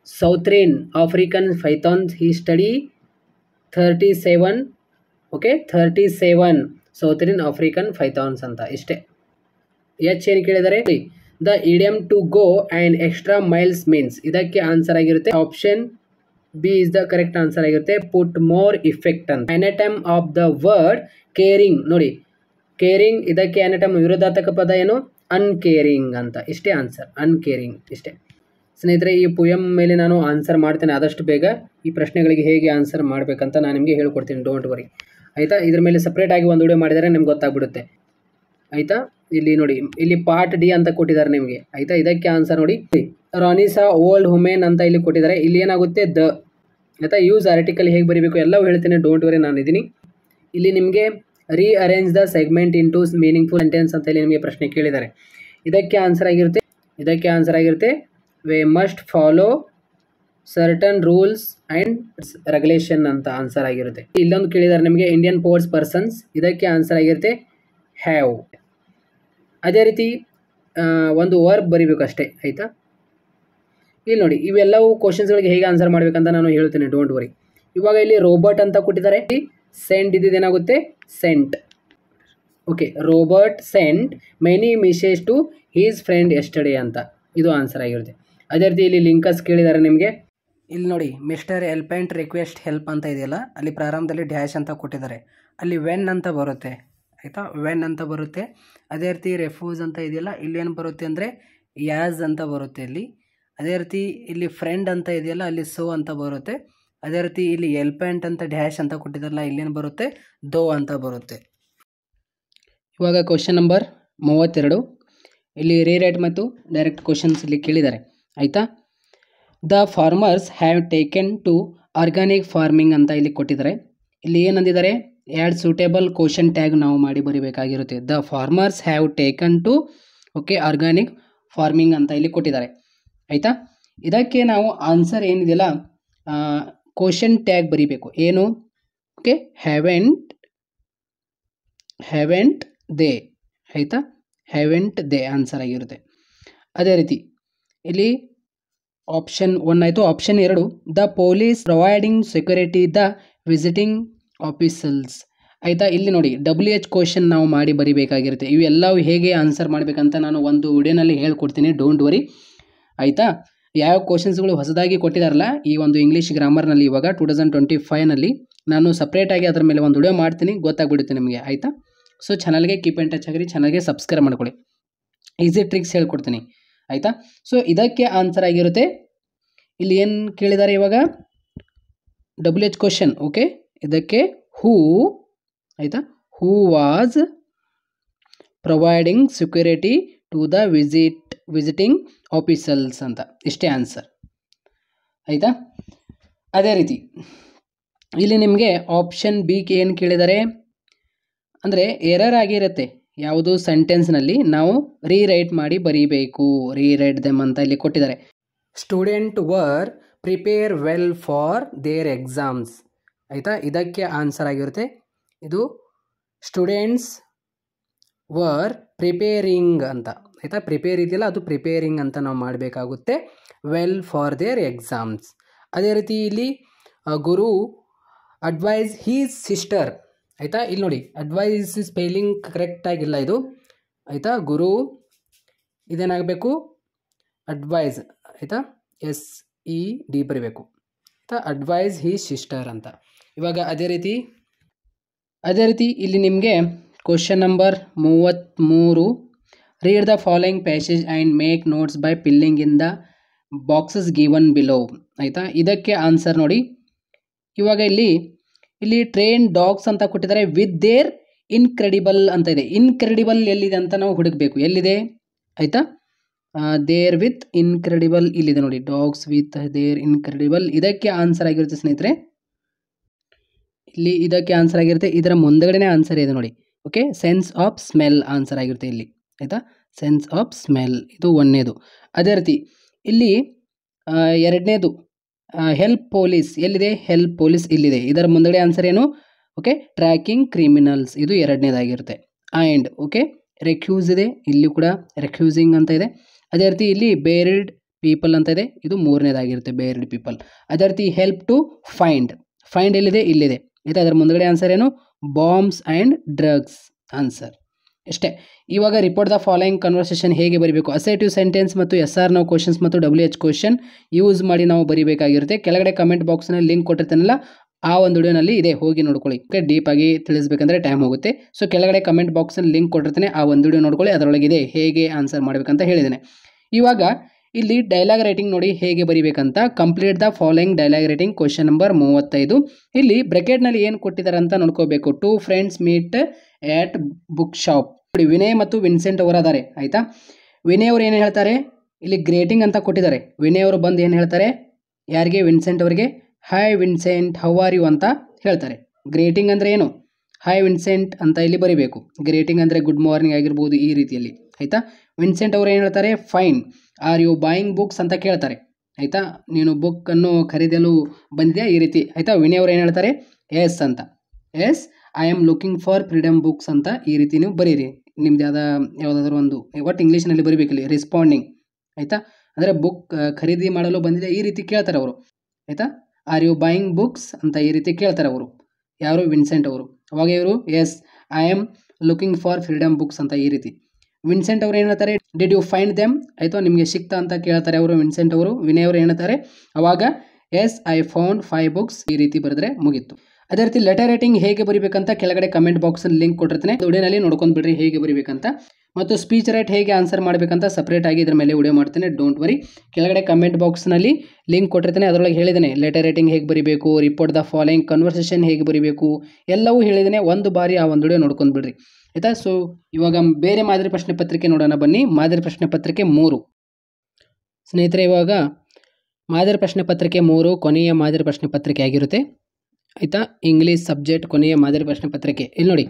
southern African pythons. He study 37 okay 37 southern African pythons ಅಂತ. ಇಷ್ಟೇ. ಎಚ್ ಏನು ಕೇಳಿದ್ದಾರೆ, the idiom to go and extra miles means. ಇದಕ್ಕೆ ಆನ್ಸರ್ ಆಗಿರುತ್ತೆ option B is the correct answer ಆಗಿರುತ್ತೆ, ಪುಟ್ ಮೋರ್ ಇಫೆಕ್ಟ್ ಅಂತ. Antonym of the word caring ನೋಡಿ, ಕೇರಿಂಗ್ ಇದಕ್ಕೆ ಅನಟಮ್ ವಿರೋಧಾತ್ಮಕ ಪದ ಏನು, ಅನ್ಕೇರಿಂಗ್ ಅಂತ. ಇಷ್ಟೇ ಆನ್ಸರ್, ಅನ್ಕೇರಿಂಗ್. ಇಷ್ಟೇ ಸ್ನೇಹಿತರೆ. ಈ ಪೋಯಮ್ ಮೇಲೆ ನಾನು ಆನ್ಸರ್ ಮಾಡ್ತೇನೆ ಆದಷ್ಟು ಬೇಗ. ಈ ಪ್ರಶ್ನೆಗಳಿಗೆ ಹೇಗೆ ಆನ್ಸರ್ ಮಾಡಬೇಕಂತ ನಾನು ನಿಮಗೆ ಹೇಳ್ಕೊಡ್ತೀನಿ, ಡೋಂಟ್ ವರಿ ಆಯಿತಾ. ಇದ್ರ ಮೇಲೆ ಸಪ್ರೇಟಾಗಿ ಒಂದು ವಿಡಿಯೋ ಮಾಡಿದರೆ ನಿಮ್ಗೆ ಗೊತ್ತಾಗ್ಬಿಡುತ್ತೆ ಆಯಿತಾ. ಇಲ್ಲಿ ನೋಡಿ, ಇಲ್ಲಿ ಪಾರ್ಟ್ ಡಿ ಅಂತ ಕೊಟ್ಟಿದ್ದಾರೆ ನಿಮಗೆ ಆಯಿತಾ. ಇದಕ್ಕೆ ಆನ್ಸರ್ ನೋಡಿ, ರಾನಿಸಾ ಓಲ್ಡ್ ವುಮೆನ್ ಅಂತ ಇಲ್ಲಿ ಕೊಟ್ಟಿದ್ದಾರೆ. ಇಲ್ಲಿ ಏನಾಗುತ್ತೆ ದ ಆಯಿತಾ. ಯೂಸ್ ಆರ್ಟಿಕಲ್ ಹೇಗೆ ಬರೀಬೇಕು ಎಲ್ಲವೂ ಹೇಳ್ತೇನೆ, ಡೋಂಟ್ ವರಿ ನಾನು ಇದ್ದೀನಿ. ಇಲ್ಲಿ ನಿಮಗೆ rearrange the segment into meaningful sentence ಅಂತ ಇಲ್ಲಿ ನಿಮಗೆ ಪ್ರಶ್ನೆ ಕೇಳಿದ್ದಾರೆ. ಇದಕ್ಕೆ ಆನ್ಸರ್ ಆಗಿರುತ್ತೆ we must follow certain rules and regulation ಅಂತ ಆನ್ಸರ್ ಆಗಿರುತ್ತೆ. ಇಲ್ಲೊಂದು ಕೇಳಿದ್ದಾರೆ ನಿಮಗೆ, ಇಂಡಿಯನ್ ಪೋರ್ಟ್ಸ್ ಪರ್ಸನ್ಸ್. ಇದಕ್ಕೆ ಆನ್ಸರ್ ಆಗಿರುತ್ತೆ ಹ್ಯಾವ್. ಅದೇ ರೀತಿ ಒಂದು ವರ್ಬ್ ಬರೀಬೇಕು ಅಷ್ಟೇ ಆಯಿತಾ. ಇಲ್ಲಿ ನೋಡಿ, ಇವೆಲ್ಲವೂ ಕ್ವಶನ್ಸ್ಗಳಿಗೆ ಹೇಗೆ ಆನ್ಸರ್ ಮಾಡಬೇಕಂತ ನಾನು ಹೇಳ್ತೇನೆ, ಡೋಂಟ್ ವರಿ. ಇವಾಗ ಇಲ್ಲಿ ರೋಬೋಟ್ ಅಂತ ಕೊಟ್ಟಿದ್ದಾರೆ, ಸೆಂಡ್ ಇದೇನಾಗುತ್ತೆ sent. Okay, Robert sent many message to his friend yesterday ಅಂತ. ಇದು ಆನ್ಸರ್ ಆಗಿರುತ್ತೆ. ಅದೇ ರೀತಿ ಇಲ್ಲಿ ಲಿಂಕಸ್ ಕೇಳಿದ್ದಾರೆ ನಿಮಗೆ. ಇಲ್ಲಿ ನೋಡಿ, ಮಿಸ್ಟರ್ ಎಲ್ಪೆಂಟ್ ರಿಕ್ವೆಸ್ಟ್ ಹೆಲ್ಪ್ ಅಂತ ಇದೆಯಲ್ಲ, ಅಲ್ಲಿ ಪ್ರಾರಂಭದಲ್ಲಿ ಡ್ಯಾಶ್ ಅಂತ ಕೊಟ್ಟಿದ್ದಾರೆ, ಅಲ್ಲಿ ವೆನ್ ಅಂತ ಬರುತ್ತೆ ಆಯಿತಾ, ವೆನ್ ಅಂತ ಬರುತ್ತೆ. ಅದೇ ರೀತಿ ರೆಫ್ಯೂಸ್ ಅಂತ ಇದೆಯಲ್ಲ, ಇಲ್ಲಿ ಏನು ಬರುತ್ತೆ ಅಂದರೆ ಯಾಸ್ ಅಂತ ಬರುತ್ತೆ ಇಲ್ಲಿ. ಅದೇ ರೀತಿ ಇಲ್ಲಿ ಫ್ರೆಂಡ್ ಅಂತ ಇದೆಯಲ್ಲ, ಅಲ್ಲಿ ಸೋ ಅಂತ ಬರುತ್ತೆ. ಅದೇ ರೀತಿ ಇಲ್ಲಿ ಎಲ್ಪೆಂಟ್ ಅಂತ ಡ್ಯಾಶ್ ಅಂತ ಕೊಟ್ಟಿದ್ದಾರಲ್ಲ, ಇಲ್ಲೇನು ಬರುತ್ತೆ ದೋ ಅಂತ ಬರುತ್ತೆ. ಇವಾಗ ಕ್ವಶನ್ ನಂಬರ್ 32 ಇಲ್ಲಿ ರೀರೈಟ್ ಮತ್ತು ಡೈರೆಕ್ಟ್ ಕ್ವಶನ್ಸ್ ಇಲ್ಲಿ ಕೇಳಿದ್ದಾರೆ ಆಯಿತಾ. The farmers have taken to organic farming ಅಂತ ಇಲ್ಲಿ ಕೊಟ್ಟಿದ್ದಾರೆ. ಇಲ್ಲಿ ಏನಂದಿದ್ದಾರೆ, ಆ್ಯಡ್ ಸೂಟೇಬಲ್ ಕ್ವಶನ್ ಟ್ಯಾಗ್ ನಾವು ಮಾಡಿ ಬರೀಬೇಕಾಗಿರುತ್ತೆ. The farmers have taken to okay organic farming ಅಂತ ಇಲ್ಲಿ ಕೊಟ್ಟಿದ್ದಾರೆ. ಆಯಿತಾ, ಇದಕ್ಕೆ ನಾವು ಆನ್ಸರ್ ಏನಿದೆಯಲ್ಲ ಕ್ವಶನ್ ಟ್ಯಾಗ್ ಬರೀಬೇಕು. ಏನು, ಓಕೆ, ಹ್ಯಾವೆಂಟ್ ದೇ, ಆಯಿತಾ, ಹ್ಯಾವೆಂಟ್ ದೇ ಆನ್ಸರ್ ಆಗಿರುತ್ತೆ. ಅದೇ ರೀತಿ ಇಲ್ಲಿ ಆಪ್ಷನ್ 1 ಆಯಿತು. Option 2, the police providing security the visiting officers. ಆಯಿತಾ, ಇಲ್ಲಿ ನೋಡಿ WH ಕ್ವಶನ್ ನಾವು ಮಾಡಿ ಬರೀಬೇಕಾಗಿರುತ್ತೆ. ಇವೆಲ್ಲವೂ ಹೇಗೆ ಆನ್ಸರ್ ಮಾಡಬೇಕಂತ ನಾನು ಒಂದು ವಿಡಿಯೋನಲ್ಲಿ ಹೇಳ್ಕೊಡ್ತೀನಿ, ಡೋಂಟ್ ವರಿ. ಆಯಿತಾ, ಯಾವ ಕ್ವಶನ್ಸ್ಗಳು ಹೊಸದಾಗಿ ಕೊಟ್ಟಿದ್ದಾರಲ್ಲ ಈ ಒಂದು ಇಂಗ್ಲೀಷ್ ಗ್ರಾಮರ್ನಲ್ಲಿ ಇವಾಗ 2025ನಲ್ಲಿ ನಾನು ಸಪ್ರೇಟಾಗಿ ಅದರ ಮೇಲೆ ಒಂದು ವಿಡಿಯೋ ಮಾಡ್ತೀನಿ, ಗೊತ್ತಾಗ್ಬಿಡುತ್ತೆ ನಿಮಗೆ. ಆಯಿತಾ, ಸೊ ಚಾನಲ್ಗೆ ಕೀಪ್ ಆ್ಯಂಡ್ ಟಚ್ ಆಗಿರಿ, ಚಾನಲ್ಗೆ ಸಬ್ಸ್ಕ್ರೈಬ್ ಮಾಡ್ಕೊಳ್ಳಿ, ಈಸಿ ಟ್ರಿಕ್ಸ್ ಹೇಳ್ಕೊಡ್ತೀನಿ. ಆಯಿತಾ, ಸೊ ಇದಕ್ಕೆ ಆನ್ಸರ್ ಆಗಿರುತ್ತೆ. ಇಲ್ಲಿ ಏನು ಕೇಳಿದ್ದಾರೆ ಇವಾಗ, WH ಕ್ವಶನ್. ಓಕೆ, ಇದಕ್ಕೆ ಹೂ, ಆಯಿತಾ, who was providing security to the visiting officers ಅಂತ, ಇಷ್ಟೇ ಆನ್ಸರ್. ಆಯಿತಾ, ಅದೇ ರೀತಿ ಇಲ್ಲಿ ನಿಮಗೆ ಆಪ್ಷನ್ ಬಿಗೆ ಏನು ಕೇಳಿದ್ದಾರೆ ಅಂದರೆ ಎರರ್ ಆಗಿರುತ್ತೆ. ಯಾವುದು ಸೆಂಟೆನ್ಸ್ನಲ್ಲಿ ನಾವು ರೀರೈಟ್ ಮಾಡಿ ಬರೀಬೇಕು, ರೀರೈಟ್ ದೆಮ್ ಅಂತ ಇಲ್ಲಿ ಕೊಟ್ಟಿದ್ದಾರೆ. Student var prepare well for there exams. ಆಯಿತಾ, ಇದಕ್ಕೆ ಆನ್ಸರ್ ಆಗಿರುತ್ತೆ. ಇದು ಸ್ಟೂಡೆಂಟ್ಸ್ ವರ್ ಪ್ರಿಪೇರಿಂಗ್ ಅಂತ, ಆಯಿತಾ, ಪ್ರಿಪೇರ್ ಇದೆಯಲ್ಲ ಅದು ಪ್ರಿಪೇರಿಂಗ್ ಅಂತ ನಾವು ಮಾಡಬೇಕಾಗುತ್ತೆ, ವೆಲ್ ಫಾರ್ ದೇರ್ ಎಕ್ಸಾಮ್ಸ್. ಅದೇ ರೀತಿ ಇಲ್ಲಿ ಗುರು ಅಡ್ವೈಸ್ ಹೀಸ್ ಸಿಸ್ಟರ್. ಆಯಿತಾ, ಇಲ್ಲಿ ನೋಡಿ ಅಡ್ವೈಸ್ ಸ್ಪೆಲ್ಲಿಂಗ್ ಕರೆಕ್ಟಾಗಿಲ್ಲ ಇದು. ಆಯಿತಾ, ಗುರು ಇದೇನಾಗಬೇಕು ಅಡ್ವೈಸ್, ಆಯಿತಾ, SED ಬರೀಬೇಕು. ಆಯಿತಾ, ಅಡ್ವೈಸ್ ಹೀಸ್ ಸಿಸ್ಟರ್ ಅಂತ. ಇವಾಗ ಅದೇ ರೀತಿ ಇಲ್ಲಿ ನಿಮಗೆ question number 33, read the following passage and make notes by filling in the boxes given below. ಆಯಿತಾ, ಇದಕ್ಕೆ ಆನ್ಸರ್ ನೋಡಿ. ಇವಾಗ ಇಲ್ಲಿ ಟ್ರೈನ್ ಡಾಗ್ಸ್ ಅಂತ ಕೊಟ್ಟಿದ್ದಾರೆ, ವಿತ್ ದೇರ್ ಇನ್ಕ್ರೆಡಿಬಲ್ ಅಂತ ಇದೆ. ಇನ್ಕ್ರೆಡಿಬಲ್ ಎಲ್ಲಿದೆ ಅಂತ ನಾವು ಹುಡುಕಬೇಕು, ಎಲ್ಲಿದೆ. ಆಯಿತಾ, ದೇರ್ ವಿತ್ ಇನ್ಕ್ರೆಡಿಬಲ್ ಇಲ್ಲಿದೆ ನೋಡಿ, ಡಾಗ್ಸ್ ವಿತ್ ದೇರ್ ಇನ್ಕ್ರೆಡಿಬಲ್. ಇದಕ್ಕೆ ಆನ್ಸರ್ ಆಗಿರುತ್ತೆ ಸ್ನೇಹಿತರೆ. ಇಲ್ಲಿ ಇದಕ್ಕೆ ಆನ್ಸರ್ ಆಗಿರುತ್ತೆ, ಇದರ ಮುಂದಗಡೆನೇ ಆನ್ಸರ್ ಇದೆ ನೋಡಿ. Okay, sense of smell answer ಆಗಿರುತ್ತೆ ಇಲ್ಲಿ. ಆಯಿತಾ, ಸೆನ್ಸ್ ಆಫ್ ಸ್ಮೆಲ್ ಇದು 1ನೇದು. ಅದೇ ರೀತಿ ಇಲ್ಲಿ 2ನೇದು ಹೆಲ್ಪ್ ಪೊಲೀಸ್ ಎಲ್ಲಿದೆ, ಹೆಲ್ಪ್ ಪೊಲೀಸ್ ಇಲ್ಲಿದೆ. ಇದರ ಮುಂದಗಡೆ ಆನ್ಸರ್ ಏನು, ಓಕೆ, ಟ್ರ್ಯಾಕಿಂಗ್ ಕ್ರಿಮಿನಲ್ಸ್ ಇದು 2ನೇದಾಗಿರುತ್ತೆ. ಆ್ಯಂಡ್ ಓಕೆ ರೆಕ್ಯೂಸ್ ಇದೆ, ಇಲ್ಲಿ ಕೂಡ ರೆಕ್ಯೂಸಿಂಗ್ ಅಂತ ಇದೆ. ಅದೇ ರೀತಿ ಇಲ್ಲಿ ಬೇರಿಡ್ ಪೀಪಲ್ ಅಂತ ಇದೆ, ಇದು 3ನೇದಾಗಿರುತ್ತೆ, ಬೇರಿಡ್ ಪೀಪಲ್. ಅದೇ ರೀತಿ ಹೆಲ್ಪ್ ಟು ಫೈಂಡ್ ಎಲ್ಲಿದೆ, ಇಲ್ಲಿದೆ. ಆಯಿತಾ, ಅದರ ಮುಂದಗಡೆ ಆನ್ಸರ್ ಏನು, ಬಾಂಬ್ಸ್ ಆ್ಯಂಡ್ ಡ್ರಗ್ಸ್ ಆನ್ಸರ್. ಇಷ್ಟೇ. ಇವಾಗ ರಿಪೋರ್ಟ್ ದ ಫಾಲೋಯಿಂಗ್ ಕನ್ವರ್ಸೇಷನ್ ಹೇಗೆ ಬರೀಬೇಕು, ಅಸರ್ಟಿವ್ ಸೆಂಟೆನ್ಸ್ ಮತ್ತು SR ನೋ ಕ್ವಶನ್ಸ್ ಮತ್ತು WH ಕ್ವಶನ್ ಯೂಸ್ ಮಾಡಿ ನಾವು ಬರೀಬೇಕಾಗಿರುತ್ತೆ. ಕೆಳಗಡೆ ಕಮೆಂಟ್ ಬಾಕ್ಸ್ನಲ್ಲಿ ಲಿಂಕ್ ಕೊಟ್ಟಿರ್ತಾನಲ್ಲ ಆ ಒಂದು ವಿಡಿಯೋನಲ್ಲಿ ಇದೆ, ಹೋಗಿ ನೋಡ್ಕೊಳ್ಳಿ. ಓಕೆ, ಡೀಪಾಗಿ ತಿಳಿಸ್ಬೇಕಂದ್ರೆ ಟೈಮ್ ಹೋಗುತ್ತೆ. ಸೊ ಕೆಳಗಡೆ ಕಮೆಂಟ್ ಬಾಕ್ಸ್ನಲ್ಲಿ ಲಿಂಕ್ ಕೊಟ್ಟಿರ್ತಾನೆ, ಆ ಒಂದು ವಿಡಿಯೋ ನೋಡ್ಕೊಳ್ಳಿ, ಅದರೊಳಗಿದೆ ಹೇಗೆ ಆನ್ಸರ್ ಮಾಡಬೇಕಂತ ಹೇಳಿದ್ದೇನೆ. ಇವಾಗ ಇಲ್ಲಿ ಡೈಲಾಗ್ ರೈಟಿಂಗ್ ನೋಡಿ ಹೇಗೆ ಬರೀಬೇಕಂತ. Complete the following dialogue writing question number 35. ಇಲ್ಲಿ ಬ್ರೆಕೆಟ್ನಲ್ಲಿ ಏನು ಕೊಟ್ಟಿದ್ದಾರೆ ಅಂತ ನೋಡ್ಕೋಬೇಕು. 2 friends meet at book shop. ನೋಡಿ ವಿನಯ್ ಮತ್ತು ವಿನ್ಸೆಂಟ್ ಅವರು ಅದಾರೆ. ಆಯಿತಾ, ವಿನಯ್ ಅವರು ಏನು ಹೇಳ್ತಾರೆ, ಇಲ್ಲಿ ಗ್ರೇಟಿಂಗ್ ಅಂತ ಕೊಟ್ಟಿದ್ದಾರೆ. ವಿನಯ್ ಅವರು ಬಂದು ಏನು ಹೇಳ್ತಾರೆ, ಯಾರಿಗೆ, ವಿನ್ಸೆಂಟ್ ಅವರಿಗೆ, hi Vincent how are you ಅಂತ ಹೇಳ್ತಾರೆ. ಗ್ರೇಟಿಂಗ್ ಅಂದರೆ ಏನು, ಹಾಯ್ ವಿನ್ಸೆಂಟ್ ಅಂತ ಇಲ್ಲಿ ಬರೀಬೇಕು. ಗ್ರೇಟಿಂಗ್ ಅಂದರೆ ಗುಡ್ ಮಾರ್ನಿಂಗ್ ಆಗಿರ್ಬೋದು, ಈ ರೀತಿಯಲ್ಲಿ. ಆಯಿತಾ, ವಿನ್ಸೆಂಟ್ ಅವರು ಏನು ಹೇಳ್ತಾರೆ, fine. Are you buying books ಅಂತ ಕೇಳ್ತಾರೆ. ಆಯಿತಾ, ನೀನು ಬುಕ್ಕನ್ನು ಖರೀದಲು ಬಂದಿದೆಯಾ, ಈ ರೀತಿ. ಆಯಿತಾ, ವಿನಯ್ ಅವರು ಏನು ಹೇಳ್ತಾರೆ, ಎಸ್ ಅಂತ. Yes I am looking for freedom books ಅಂತ ಈ ರೀತಿ ನೀವು ಬರೀರಿ. ನಿಮ್ದು ಯಾವುದಾದ್ರೂ ಒಂದು ಒಟ್ಟು ಇಂಗ್ಲೀಷ್ನಲ್ಲಿ ಬರೀಬೇಕಿಲ್ಲಿ. ರೆಸ್ಪಾಂಡಿಂಗ್, ಆಯಿತಾ, ಅಂದರೆ ಬುಕ್ ಖರೀದಿ ಮಾಡಲು ಬಂದಿದೆ ಈ ರೀತಿ ಕೇಳ್ತಾರೆ ಅವರು. ಆಯಿತಾ, ಆರ್ ಯು ಬಾಯಿಂಗ್ ಬುಕ್ಸ್ ಅಂತ ಈ ರೀತಿ ಕೇಳ್ತಾರೆ ಅವರು, ಯಾರು, ವಿನ್ಸೆಂಟ್ ಅವರು. ಅವಾಗ ಇವರು yes I am looking for freedom books ಅಂತ ಈ ರೀತಿ. ವಿನ್ಸೆಂಟ್ ಅವರು ಏನು ಹೇಳ್ತಾರೆ, ಡಿಡ್ ಯು ಫೈಂಡ್ ದೆಮ್, ಆಯಿತು, ನಿಮಗೆ ಸಿಕ್ತಾ ಅಂತ ಕೇಳ್ತಾರೆ ಅವರು, ವಿನ್ಸೆಂಟ್ ಅವರು. ವಿನಯ್ ಅವರು ಹೇಳ್ತಾರೆ ಅವಾಗ ಎಸ್ ಐ ಫೌಂಡ್ 5 ಬುಕ್ಸ್, ಈ ರೀತಿ ಬರೆದ್ರೆ ಮುಗೀತು. ಅದೇ ರೀತಿ ಲೆಟರ್ ರೈಟಿಂಗ್ ಹೇಗೆ ಬರೀಬೇಕಂತ ಕೆಳಗಡೆ ಕಮೆಂಟ್ ಬಾಕ್ಸಲ್ಲಿ ಲಿಂಕ್ ಕೊಟ್ಟಿರ್ತಾನೆ, ವಿಡಿಯೋನಲ್ಲಿ ನೋಡ್ಕೊಂಡು ಬಿಡ್ರಿ ಹೇಗೆ ಬರೀಬೇಕಂತ. ಮತ್ತು ಸ್ಪೀಚ್ ರೈಟ್ ಹೇಗೆ ಆನ್ಸರ್ ಮಾಡಬೇಕಂತ ಸಪ್ರೇಟಾಗಿ ಇದ್ರ ಮೇಲೆ ವಿಡಿಯೋ ಮಾಡ್ತೇನೆ, ಡೋಂಟ್ ವರಿ. ಕೆಳಗಡೆ ಕಮೆಂಟ್ ಬಾಕ್ಸ್ನಲ್ಲಿ ಲಿಂಕ್ ಕೊಟ್ಟಿರ್ತಾನೆ, ಅದರೊಳಗೆ ಹೇಳಿದ್ದೇನೆ ಲೆಟರ್ ರೈಟಿಂಗ್ ಹೇಗೆ ಬರೀಬೇಕು, ರಿಪೋರ್ಟ್ ದ ಫಾಲೋಯಿಂಗ್ ಕನ್ವರ್ಸೇಷನ್ ಹೇಗೆ ಬರೀಬೇಕು, ಎಲ್ಲವೂ ಹೇಳಿದ್ದೇನೆ. ಒಂದು ಬಾರಿ ಆ ಒಂದು ವಿಡಿಯೋ ನೋಡ್ಕೊಂಡು ಬಿಡ್ರಿ, ಆಯಿತಾ. ಸೊ ಇವಾಗ ಬೇರೆ ಮಾದರಿ ಪ್ರಶ್ನೆ ಪತ್ರಿಕೆ ನೋಡೋಣ ಬನ್ನಿ. ಮಾದರಿ ಪ್ರಶ್ನೆ ಪತ್ರಿಕೆ 3 ಸ್ನೇಹಿತರೆ. ಇವಾಗ ಮಾದರಿ ಪ್ರಶ್ನೆ ಪತ್ರಿಕೆ 3 ಕೊನೆಯ ಮಾದರಿ ಪ್ರಶ್ನೆ ಪತ್ರಿಕೆ ಆಗಿರುತ್ತೆ ಆಯಿತಾ. ಇಂಗ್ಲೀಷ್ ಸಬ್ಜೆಕ್ಟ್ ಕೊನೆಯ ಮಾದರಿ ಪ್ರಶ್ನೆ ಪತ್ರಿಕೆ. ಇಲ್ಲಿ ನೋಡಿ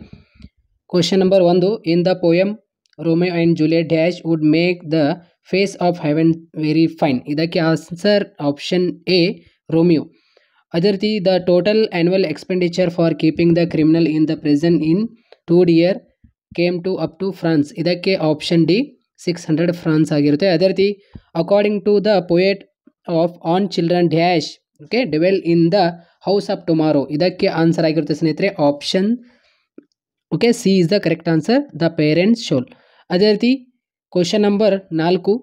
question number 1, in the poem Romeo and Juliet dash would make the face of heaven very fine. ಇದಕ್ಕೆ ಆನ್ಸರ್ ಆಪ್ಷನ್ ಎ ರೋಮಿಯೋ. ಅದೇ ರೀತಿ the total annual expenditure for keeping the criminal in the prison in 2 years came to up to francs. ಇದಕ್ಕೆ ಆಪ್ಷನ್ ಡಿ 600 ಫ್ರಾನ್ಸ್ ಆಗಿರುತ್ತೆ. ಅದೇ ರೀತಿ according to the poet of on children dash okay devil in the house of tomorrow. ಇದಕ್ಕೆ ಆನ್ಸರ್ ಆಗಿರುತ್ತೆ ಸ್ನೇಹಿತರೆ option okay C is the correct answer, the parents shall. ಅದೇ ರೀತಿ question number 4,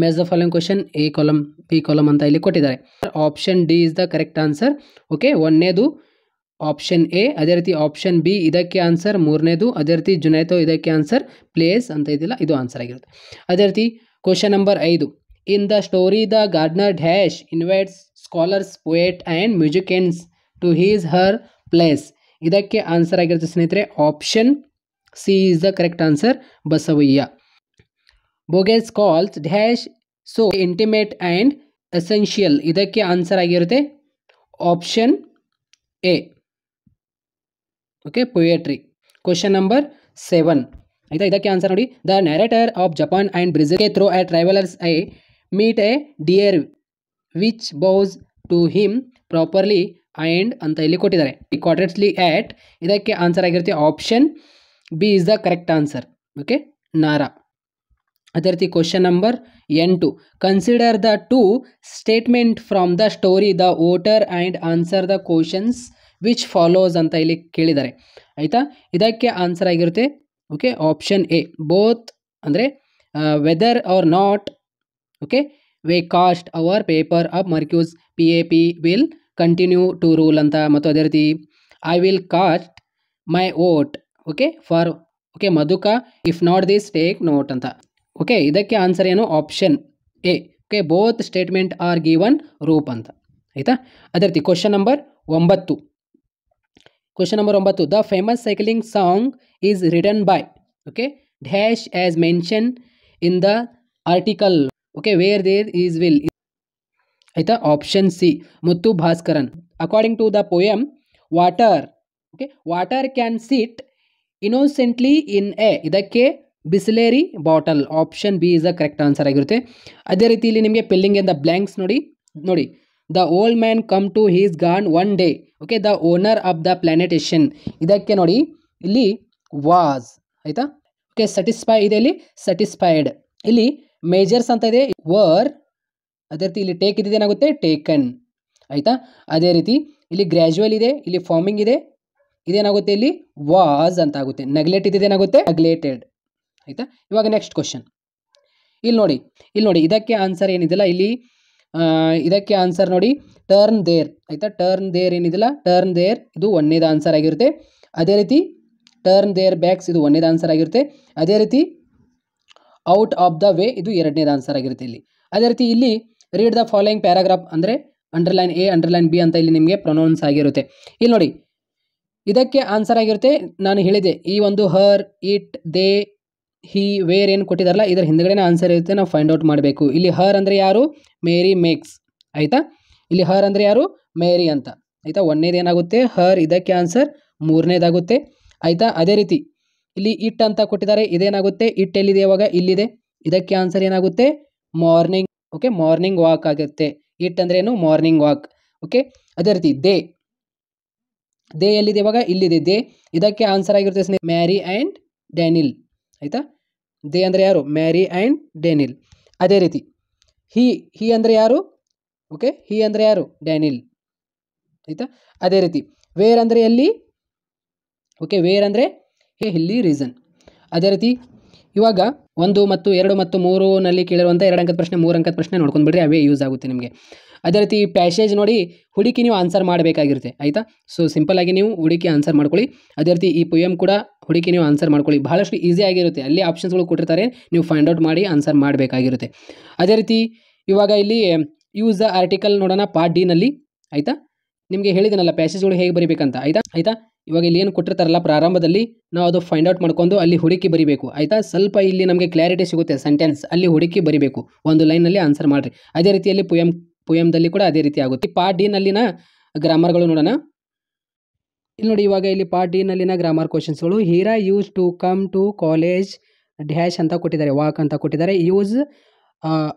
match the following question, A column B column ಅಂತ ಇಲ್ಲಿ ಕೊಟ್ಟಿದ್ದಾರೆ. Option D is the correct answer. Okay, ಒಂದನೇದು ಆಪ್ಷನ್ ಎ, ಅದೇ ರೀತಿ ಆಪ್ಷನ್ ಬಿ ಇದಕ್ಕೆ ಆನ್ಸರ್, ಮೂರನೇದು ಅದೇ ರೀತಿ ಜುನೈತೋ ಇದಕ್ಕೆ ಆನ್ಸರ್, ಪ್ಲೇಸ್ ಅಂತ ಇದಿಲ್ಲ ಇದು ಆನ್ಸರ್ ಆಗಿರುತ್ತೆ. ಅದೇ ರೀತಿ question number 5, in the story the gardener dash invites scholars poet and musicians to his her place. ಇದಕ್ಕೆ ಆನ್ಸರ್ ಆಗಿರುತ್ತೆ ಸ್ನೇಹಿತರೆ option C is the correct answer, Basavayya. ಬೋಗೆಸ್ calls dash so intimate and essential. ಇದಕ್ಕೆ ಆನ್ಸರ್ ಆಗಿರುತ್ತೆ option A okay poetry. Question number 7 ಆಯಿತಾ, ಇದಕ್ಕೆ ಆನ್ಸರ್ ನೋಡಿ. The narrator of Japan and Brazil through a travellers I meet a deer which bows to him properly and ಅಂತ ಇಲ್ಲಿ ಕೊಟ್ಟಿದ್ದಾರೆ. ಈ ಕ್ವಾಡ್ರೆಟ್ಸ್ಲಿ ಆ್ಯಟ್ ಇದಕ್ಕೆ ಆನ್ಸರ್ ಆಗಿರುತ್ತೆ option B is the correct answer okay ನಾರ. ಅದೇ ರೀತಿ question number 8, consider the 2 statement from the story the voter and answer the questions which follows ಅಂತ ಇಲ್ಲಿ ಕೇಳಿದ್ದಾರೆ ಆಯಿತಾ. ಇದಕ್ಕೆ ಆನ್ಸರ್ ಆಗಿರುತ್ತೆ ಓಕೆ ಆಪ್ಷನ್ ಎ ಬೋತ್, ಅಂದರೆ whether or not okay we cast our paper of Marcus PAP will continue to rule ಅಂತ, ಮತ್ತು ಅದೇ ರೀತಿ I will cast my vote okay for okay Maduka if not this take note ಅಂತ. ಓಕೆ, ಇದಕ್ಕೆ ಆನ್ಸರ್ ಏನು option A okay both statement are given ರೂಪ್ ಅಂತ ಆಯಿತಾ. ಅದೇ ರೀತಿ question number 9, the famous cycling song is written by okay dash as mention in the article okay where there is will ಆಯಿತಾ. Option C Muthu Bhaskaran. According to the poem water okay water can sit innocently in a. ಇದಕ್ಕೆ Bisleri bottle. Option B is the correct answer ಆಗಿರುತ್ತೆ. ಅದೇ ರೀತಿ ಇಲ್ಲಿ ನಿಮಗೆ ಫಿಲ್ಲಿಂಗ್ ಇನ್ ದ ಬ್ಲ್ಯಾಂಕ್ಸ್ ನೋಡಿ the old man come to his garden one day okay the owner of the plantation. ಇದಕ್ಕೆ ನೋಡಿ ಇಲ್ಲಿ ವಾಸ್ ಆಯಿತಾ ಓಕೆ ಸ್ಯಾಟಿಸ್ಫೈ ಇದೆ, ಇಲ್ಲಿ ಸ್ಯಾಟಿಸ್ಫೈಡ್, ಇಲ್ಲಿ ಮೇಜರ್ಸ್ ಅಂತ ಇದೆ ವರ್, ಅದೇ ರೀತಿ ಇಲ್ಲಿ ಟೇಕ್ ಇದೇನಾಗುತ್ತೆ ಟೇಕನ್ ಆಯಿತಾ. ಅದೇ ರೀತಿ ಇಲ್ಲಿ ಗ್ರ್ಯಾಜುವಲ್ ಇದೆ, ಇಲ್ಲಿ ಫಾರ್ಮಿಂಗ್ ಇದೆ, ಇದೇನಾಗುತ್ತೆ ಇಲ್ಲಿ ವಾಸ್ ಅಂತ ಆಗುತ್ತೆ. ನೆಗ್ಲೆಕ್ಟ್ ಇದೇನಾಗುತ್ತೆ ನೆಗ್ಲೆಕ್ಟೆಡ್ ಆಯಿತಾ. ಇವಾಗ ನೆಕ್ಸ್ಟ್ ಕ್ವಶನ್ ಇಲ್ಲಿ ನೋಡಿ ಇದಕ್ಕೆ ಆನ್ಸರ್ ಏನಿದೆಲ್ಲ ಇಲ್ಲಿ ಇದಕ್ಕೆ ಆನ್ಸರ್ ನೋಡಿ ಟರ್ನ್ ದೇರ್ ಆಯಿತಾ. ಟರ್ನ್ ದೇರ್ ಏನಿದೆಲ್ಲ ಟರ್ನ್ ದೇರ್ ಇದು ಒಂದನೇದು ಆನ್ಸರ್ ಆಗಿರುತ್ತೆ. ಅದೇ ರೀತಿ ಟರ್ನ್ ದೇರ್ ಬ್ಯಾಕ್ಸ್ ಇದು ಒಂದನೇದು ಆನ್ಸರ್ ಆಗಿರುತ್ತೆ. ಅದೇ ರೀತಿ ಔಟ್ ಆಫ್ ದ ವೇ ಇದು ಎರಡನೇದು ಆನ್ಸರ್ ಆಗಿರುತ್ತೆ ಇಲ್ಲಿ. ಅದೇ ರೀತಿ ಇಲ್ಲಿ ರೀಡ್ ದ ಫಾಲೋಯಿಂಗ್ ಪ್ಯಾರಾಗ್ರಾಫ್ ಅಂದರೆ ಅಂಡರ್ಲೈನ್ ಎ ಅಂಡರ್ಲೈನ್ ಬಿ ಅಂತ ಇಲ್ಲಿ ನಿಮಗೆ ಪ್ರೊನೌನ್ಸ್ ಆಗಿರುತ್ತೆ. ಇಲ್ಲಿ ನೋಡಿ ಇದಕ್ಕೆ ಆನ್ಸರ್ ಆಗಿರುತ್ತೆ, ನಾನು ಹೇಳಿದೆ ಈ ಒಂದು ಹರ್ ಇಟ್ ದೇ ಹಿ ವೇರ್ ಏನು ಕೊಟ್ಟಿದಾರಲ್ಲ ಇದರ ಹಿಂದ್ಗಡೆನೇ ಆನ್ಸರ್ ಇರುತ್ತೆ, ನಾವು ಫೈಂಡ್ ಔಟ್ ಮಾಡಬೇಕು. ಇಲ್ಲಿ ಹರ್ ಅಂದರೆ ಯಾರು ಮೇರಿ ಮೇಕ್ಸ್ ಆಯಿತಾ. ಇಲ್ಲಿ ಹರ್ ಅಂದರೆ ಯಾರು ಮೇರಿ ಅಂತ ಆಯಿತಾ. ಒಂದನೇದು ಏನಾಗುತ್ತೆ ಹರ್, ಇದಕ್ಕೆ ಆನ್ಸರ್ ಮೂರನೇದಾಗುತ್ತೆ ಆಯಿತಾ. ಅದೇ ರೀತಿ ಇಲ್ಲಿ ಇಟ್ ಅಂತ ಕೊಟ್ಟಿದ್ದಾರೆ, ಇದೇನಾಗುತ್ತೆ ಇಟ್ ಎಲ್ಲಿದೆ ಇವಾಗ ಇಲ್ಲಿದೆ, ಇದಕ್ಕೆ ಆನ್ಸರ್ ಏನಾಗುತ್ತೆ ಮಾರ್ನಿಂಗ್ ಓಕೆ ಮಾರ್ನಿಂಗ್ ವಾಕ್ ಆಗುತ್ತೆ. ಇಟ್ ಅಂದರೆ ಏನು ಮಾರ್ನಿಂಗ್ ವಾಕ್ ಓಕೆ. ಅದೇ ರೀತಿ ದೇ ಎಲ್ಲಿದೆ ಇವಾಗ ಇಲ್ಲಿದೆ ದೇ, ಇದಕ್ಕೆ ಆನ್ಸರ್ ಆಗಿರುತ್ತೆ ಮ್ಯಾರಿ ಆ್ಯಂಡ್ ಡ್ಯಾನಿಲ್ ಆಯಿತಾ. ದೇ ಅಂದರೆ ಯಾರು ಮ್ಯಾರಿ ಆ್ಯಂಡ್ ಡ್ಯಾನಿಲ್. ಅದೇ ರೀತಿ ಹಿ ಅಂದರೆ ಯಾರು ಓಕೆ ಹಿ ಅಂದರೆ ಯಾರು ಡ್ಯಾನಿಲ್ ಆಯಿತಾ. ಅದೇ ರೀತಿ ವೇರ್ ಅಂದರೆ ಎಲ್ಲಿ ಓಕೆ ವೇರ್ ಅಂದರೆ ಇಲ್ಲಿ ರೀಸನ್. ಅದೇ ರೀತಿ ಇವಾಗ 1 ಮತ್ತು 2 ಮತ್ತು 3ನಲ್ಲಿ ಕೇಳಿರುವಂಥ 2 ಅಂಕದ ಪ್ರಶ್ನೆ 3 ಅಂಕದ ಪ್ರಶ್ನೆ ನೋಡ್ಕೊಂಡು ಬಿಡ್ರಿ, ಅವೇ ಯೂಸ್ ಆಗುತ್ತೆ ನಿಮಗೆ. ಅದೇ ರೀತಿ ಪ್ಯಾಸೇಜ್ ನೋಡಿ ಹುಡುಕಿ ನೀವು ಆನ್ಸರ್ ಮಾಡಬೇಕಾಗಿರುತ್ತೆ ಆಯಿತಾ. ಸೊ ಸಿಂಪಲ್ ಆಗಿ ನೀವು ಹುಡುಕಿ ಆನ್ಸರ್ ಮಾಡ್ಕೊಳ್ಳಿ. ಅದೇ ರೀತಿ ಈ ಪೊಯಮ್ ಕೂಡ ಹುಡುಕಿ ನೀವು ಆನ್ಸರ್ ಮಾಡ್ಕೊಳ್ಳಿ, ಬಹಳಷ್ಟು ಈಸಿ ಆಗಿರುತ್ತೆ. ಅಲ್ಲಿ ಆಪ್ಷನ್ಸ್ಗಳು ಕೊಟ್ಟಿರ್ತಾರೆ, ನೀವು ಫೈಂಡ್ ಔಟ್ ಮಾಡಿ ಆನ್ಸರ್ ಮಾಡಬೇಕಾಗಿರುತ್ತೆ. ಅದೇ ರೀತಿ ಇವಾಗ ಇಲ್ಲಿ ಯೂಸ್ ದ ಆರ್ಟಿಕಲ್ ನೋಡೋಣ ಪಾರ್ಟ್ ಡಿ ನಲ್ಲಿ ಆಯಿತಾ. ನಿಮಗೆ ಹೇಳಿದನಲ್ಲ ಪ್ಯಾಸೇಜ್ಗಳು ಹೇಗೆ ಬರೀಬೇಕಂತ ಆಯಿತಾ. ಇವಾಗ ಇಲ್ಲಿ ಏನು ಕೊಟ್ಟಿರ್ತಾರಲ್ಲ ಪ್ರಾರಂಭದಲ್ಲಿ ನಾವು ಅದು ಫೈಂಡ್ ಔಟ್ ಮಾಡ್ಕೊಂಡು ಅಲ್ಲಿ ಹುಡುಕಿ ಬರೀಬೇಕು ಆಯಿತಾ. ಸ್ವಲ್ಪ ಇಲ್ಲಿ ನಮಗೆ ಕ್ಲಾರಿಟಿ ಸಿಗುತ್ತೆ ಸೆಂಟೆನ್ಸ್, ಅಲ್ಲಿ ಹುಡುಕಿ ಬರೀಬೇಕು, ಒಂದು ಲೈನಲ್ಲಿ ಆನ್ಸರ್ ಮಾಡಿರಿ. ಅದೇ ರೀತಿಯಲ್ಲಿ ಪೋಯಮ್ದಲ್ಲಿ ಕೂಡ ಅದೇ ರೀತಿ ಆಗುತ್ತೆ. ಪಾರ್ಟ್ ಡಿ ನಲ್ಲಿನ ಗ್ರಾಮರ್ಗಳು ನೋಡೋಣ. ಇಲ್ಲಿ ನೋಡಿ, ಇವಾಗ ಇಲ್ಲಿ ಪಾರ್ಟ್ ಡಿ ನಲ್ಲಿನ ಗ್ರಾಮರ್ ಕ್ವಶನ್ಸ್ಗಳು. Heera use to come to college dash ಅಂತ ಕೊಟ್ಟಿದ್ದಾರೆ, ವಾಕ್ ಅಂತ ಕೊಟ್ಟಿದ್ದಾರೆ. ಯೂಸ್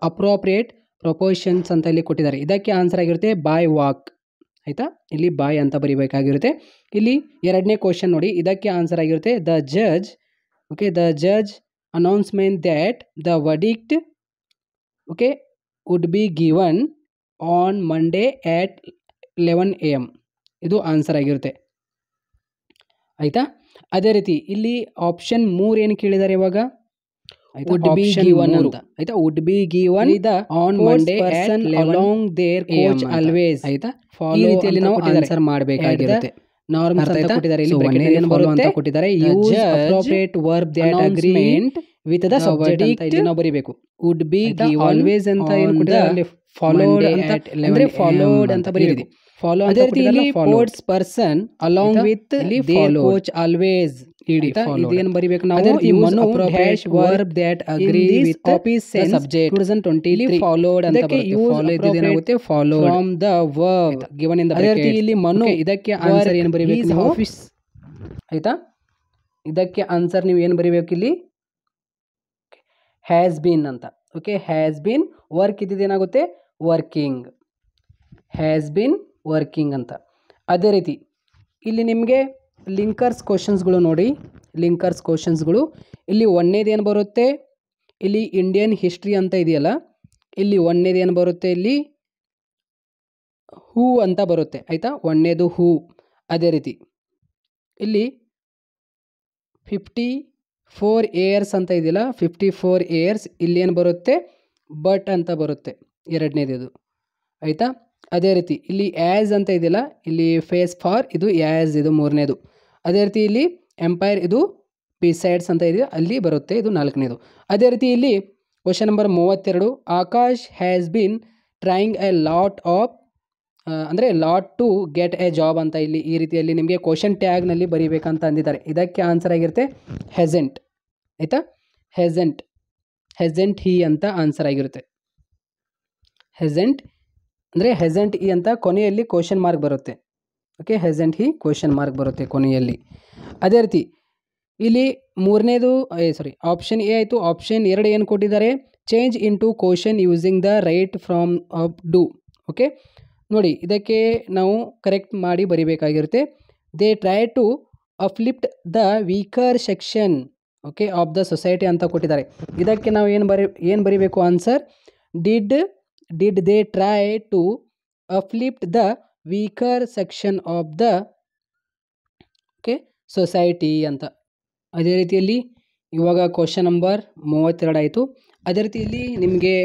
ಅಪ್ರೋಪ್ರಿಯೇಟ್ ಪ್ರೊಪೋರ್ಷನ್ಸ್ ಅಂತ ಇಲ್ಲಿ ಕೊಟ್ಟಿದ್ದಾರೆ. ಇದಕ್ಕೆ ಆನ್ಸರ್ ಆಗಿರುತ್ತೆ ಬೈ ವಾಕ್. ಆಯಿತಾ, ಇಲ್ಲಿ ಬಾಯ್ ಅಂತ ಬರೀಬೇಕಾಗಿರುತ್ತೆ. ಇಲ್ಲಿ ಎರಡನೇ ಕ್ವಶನ್ ನೋಡಿ, ಇದಕ್ಕೆ ಆನ್ಸರ್ ಆಗಿರುತ್ತೆ the judge. Okay, the judge announcement that the verdict okay would be given on Monday at 11 AM. ಇದು ಆನ್ಸರ್ ಆಗಿರುತ್ತೆ. ಆಯಿತಾ, ಅದೇ ರೀತಿ ಇಲ್ಲಿ ಆಪ್ಷನ್ 3 ಏನು ಕೇಳಿದ್ದಾರೆ ಇವಾಗ, ವುಡ್ ಬಿ ಗಿವನ್ ಅಂತ. ಆಯ್ತಾ, would be given on Monday along their coach always. ಆಯ್ತಾ, ಈ ರೀತಿಯಲ್ಲಿ ನಾವು ಆನ್ಸರ್ ಮಾಡಬೇಕಾಗಿರುತ್ತೆ. ನಾರ್ಮಲ್ಸ್ ಅಂತ ಕೊಟ್ಟಿದ್ದಾರೆ, ಇಲ್ಲಿ ಬ್ರಾಕೆಟ್ ಅಲ್ಲಿ ಫಾಲೋ ಅಂತ ಕೊಟ್ಟಿದ್ದಾರೆ. Use appropriate verb that agreement with the subject ಅಂತ ಇಲ್ಲಿ ನಾವು ಬರೀಬೇಕು. ವುಡ್ ಬಿ ಗಿವನ್ ಆಲ್ವೇಸ್ ಅಂತ ಏನು ಕೊಟ್ಟಿದ್ದಾರೆ ಅಲ್ಲಿ ಫಾಲೋಡ್ ಅಂತ, ಅಂದ್ರೆ ಫಾಲೋಡ್ ಅಂತ ಬರೀಬೇಕು. ಫಾಲೋ ಅದೇ ರೀತಿ ಇಲ್ಲಿ follows person along with their coach always. ಇದೇನು ಬರೀಬೇಕು ನಾವು, Manu dash verb that agree with officer subject 2023 followed ಅಂತ ಬರುತ್ತೆ. ಫಾಲೋ ಇದೇನಾಗುತ್ತೆ, follow from the verb given in the bracket. ಅದೇ ರೀತಿ ಇಲ್ಲಿ ಮನು, ಇದಕ್ಕೆ ಆನ್ಸರ್ ಏನು ಬರೀಬೇಕು ನೀವು, ಆಫೀಸ್. ಆಯ್ತಾ, ಇದಕ್ಕೆ ಆನ್ಸರ್ ನೀವು ಏನು ಬರೀಬೇಕು ಇಲ್ಲಿ, ಹ್ಯಾಸ್ ಬೀನ್ ಅಂತ. Okay, has been. ವರ್ಕ್ ಇದೇನಾಗುತ್ತೆ, ವರ್ಕಿಂಗ್. ಹ್ಯಾಸ್ ಬೀನ್ ವರ್ಕಿಂಗ್ ಅಂತ. ಅದೇ ರೀತಿ ಇಲ್ಲಿ ನಿಮಗೆ ಲಿಂಕರ್ಸ್ ಕ್ವಶನ್ಸ್ಗಳು ನೋಡಿ, ಲಿಂಕರ್ಸ್ ಕ್ವಶನ್ಸ್ಗಳು ಇಲ್ಲಿ ಒಂದೇದೇನು ಬರುತ್ತೆ, ಇಲ್ಲಿ ಇಂಡಿಯನ್ ಹಿಸ್ಟ್ರಿ ಅಂತ ಇದೆಯಲ್ಲ, ಇಲ್ಲಿ ಒಂದೇದೇನು ಬರುತ್ತೆ, ಇಲ್ಲಿ ಹೂ ಅಂತ ಬರುತ್ತೆ. ಆಯಿತಾ, ಒಂದೇದು ಹೂ. ಅದೇ ರೀತಿ ಇಲ್ಲಿ 54 ಇಯರ್ಸ್ ಅಂತ ಇದೆಯಲ್ಲ, 54 ಇಯರ್ಸ್, ಇಲ್ಲೇನು ಬರುತ್ತೆ, ಬಟ್ ಅಂತ ಬರುತ್ತೆ ಎರಡನೇದು. ಆಯಿತಾ, ಅದೇ ರೀತಿ ಇಲ್ಲಿ ಆ್ಯಸ್ ಅಂತ ಇದೆಯಲ್ಲ, ಇಲ್ಲಿ ಫೇಸ್ ಫಾರ್, ಇದು ಆ್ಯಸ್, ಇದು ಮೂರನೇದು. ಅದೇ ರೀತಿ ಇಲ್ಲಿ ಎಂಪೈರ್, ಇದು ಬಿಸೈಡ್ಸ್ ಅಂತ ಇದೆಯಾ, ಅಲ್ಲಿ ಬರುತ್ತೆ, ಇದು ನಾಲ್ಕನೇದು. ಅದೇ ರೀತಿ ಇಲ್ಲಿ question number 32, Akash has been trying a lot of ಅಂದರೆ lot to get a job ಅಂತ ಇಲ್ಲಿ ಈ ರೀತಿಯಲ್ಲಿ ನಿಮಗೆ ಕ್ವಶನ್ ಟ್ಯಾಗ್ನಲ್ಲಿ ಬರೀಬೇಕಂತ ಅಂದಿದ್ದಾರೆ. ಇದಕ್ಕೆ ಆನ್ಸರ್ ಆಗಿರುತ್ತೆ ಹೆಸೆಂಟ್. ಆಯಿತಾ, ಹೆಸೆಂಟ್. ಹೆಸೆಂಟ್ ಹಿ ಅಂತ ಆನ್ಸರ್ ಆಗಿರುತ್ತೆ. ಹೆಸೆಂಟ್ ಅಂದರೆ ಹೆಸೆಂಟ್ ಇ ಅಂತ ಕೊನೆಯಲ್ಲಿ ಕ್ವಶನ್ ಮಾರ್ಕ್ ಬರುತ್ತೆ. ಓಕೆ, ಹೆಸೆಂಟ್ ಹಿ ಕ್ವಶನ್ ಮಾರ್ಕ್ ಬರುತ್ತೆ ಕೊನೆಯಲ್ಲಿ. ಅದೇ ರೀತಿ ಇಲ್ಲಿ ಮೂರನೇದು ಆಪ್ಷನ್ ಎ ಆಯಿತು. ಆಪ್ಷನ್ 2 ಏನು ಕೊಟ್ಟಿದ್ದಾರೆ, change in to question using the right form of do. Okay ನೋಡಿ, ಇದಕ್ಕೆ ನಾವು ಕರೆಕ್ಟ್ ಮಾಡಿ ಬರಿಬೇಕಾಗಿರುತ್ತೆ. They try to uplift the weaker section okay of the society ಅಂತ ಕೊಟ್ಟಿದ್ದಾರೆ. ಇದಕ್ಕೆ ನಾವು ಏನು ಬರಿಬೇಕು answer, did they try to uplift the weaker section of the okay society ಅಂತ. ಅದೇ ರೀತಿಯಲ್ಲಿ ಇವಾಗ ಕ್ವಶನ್ ನಂಬರ್ 32 ಆಯಿತು. ಅದೇ ರೀತಿಯಲ್ಲಿ ನಿಮಗೆ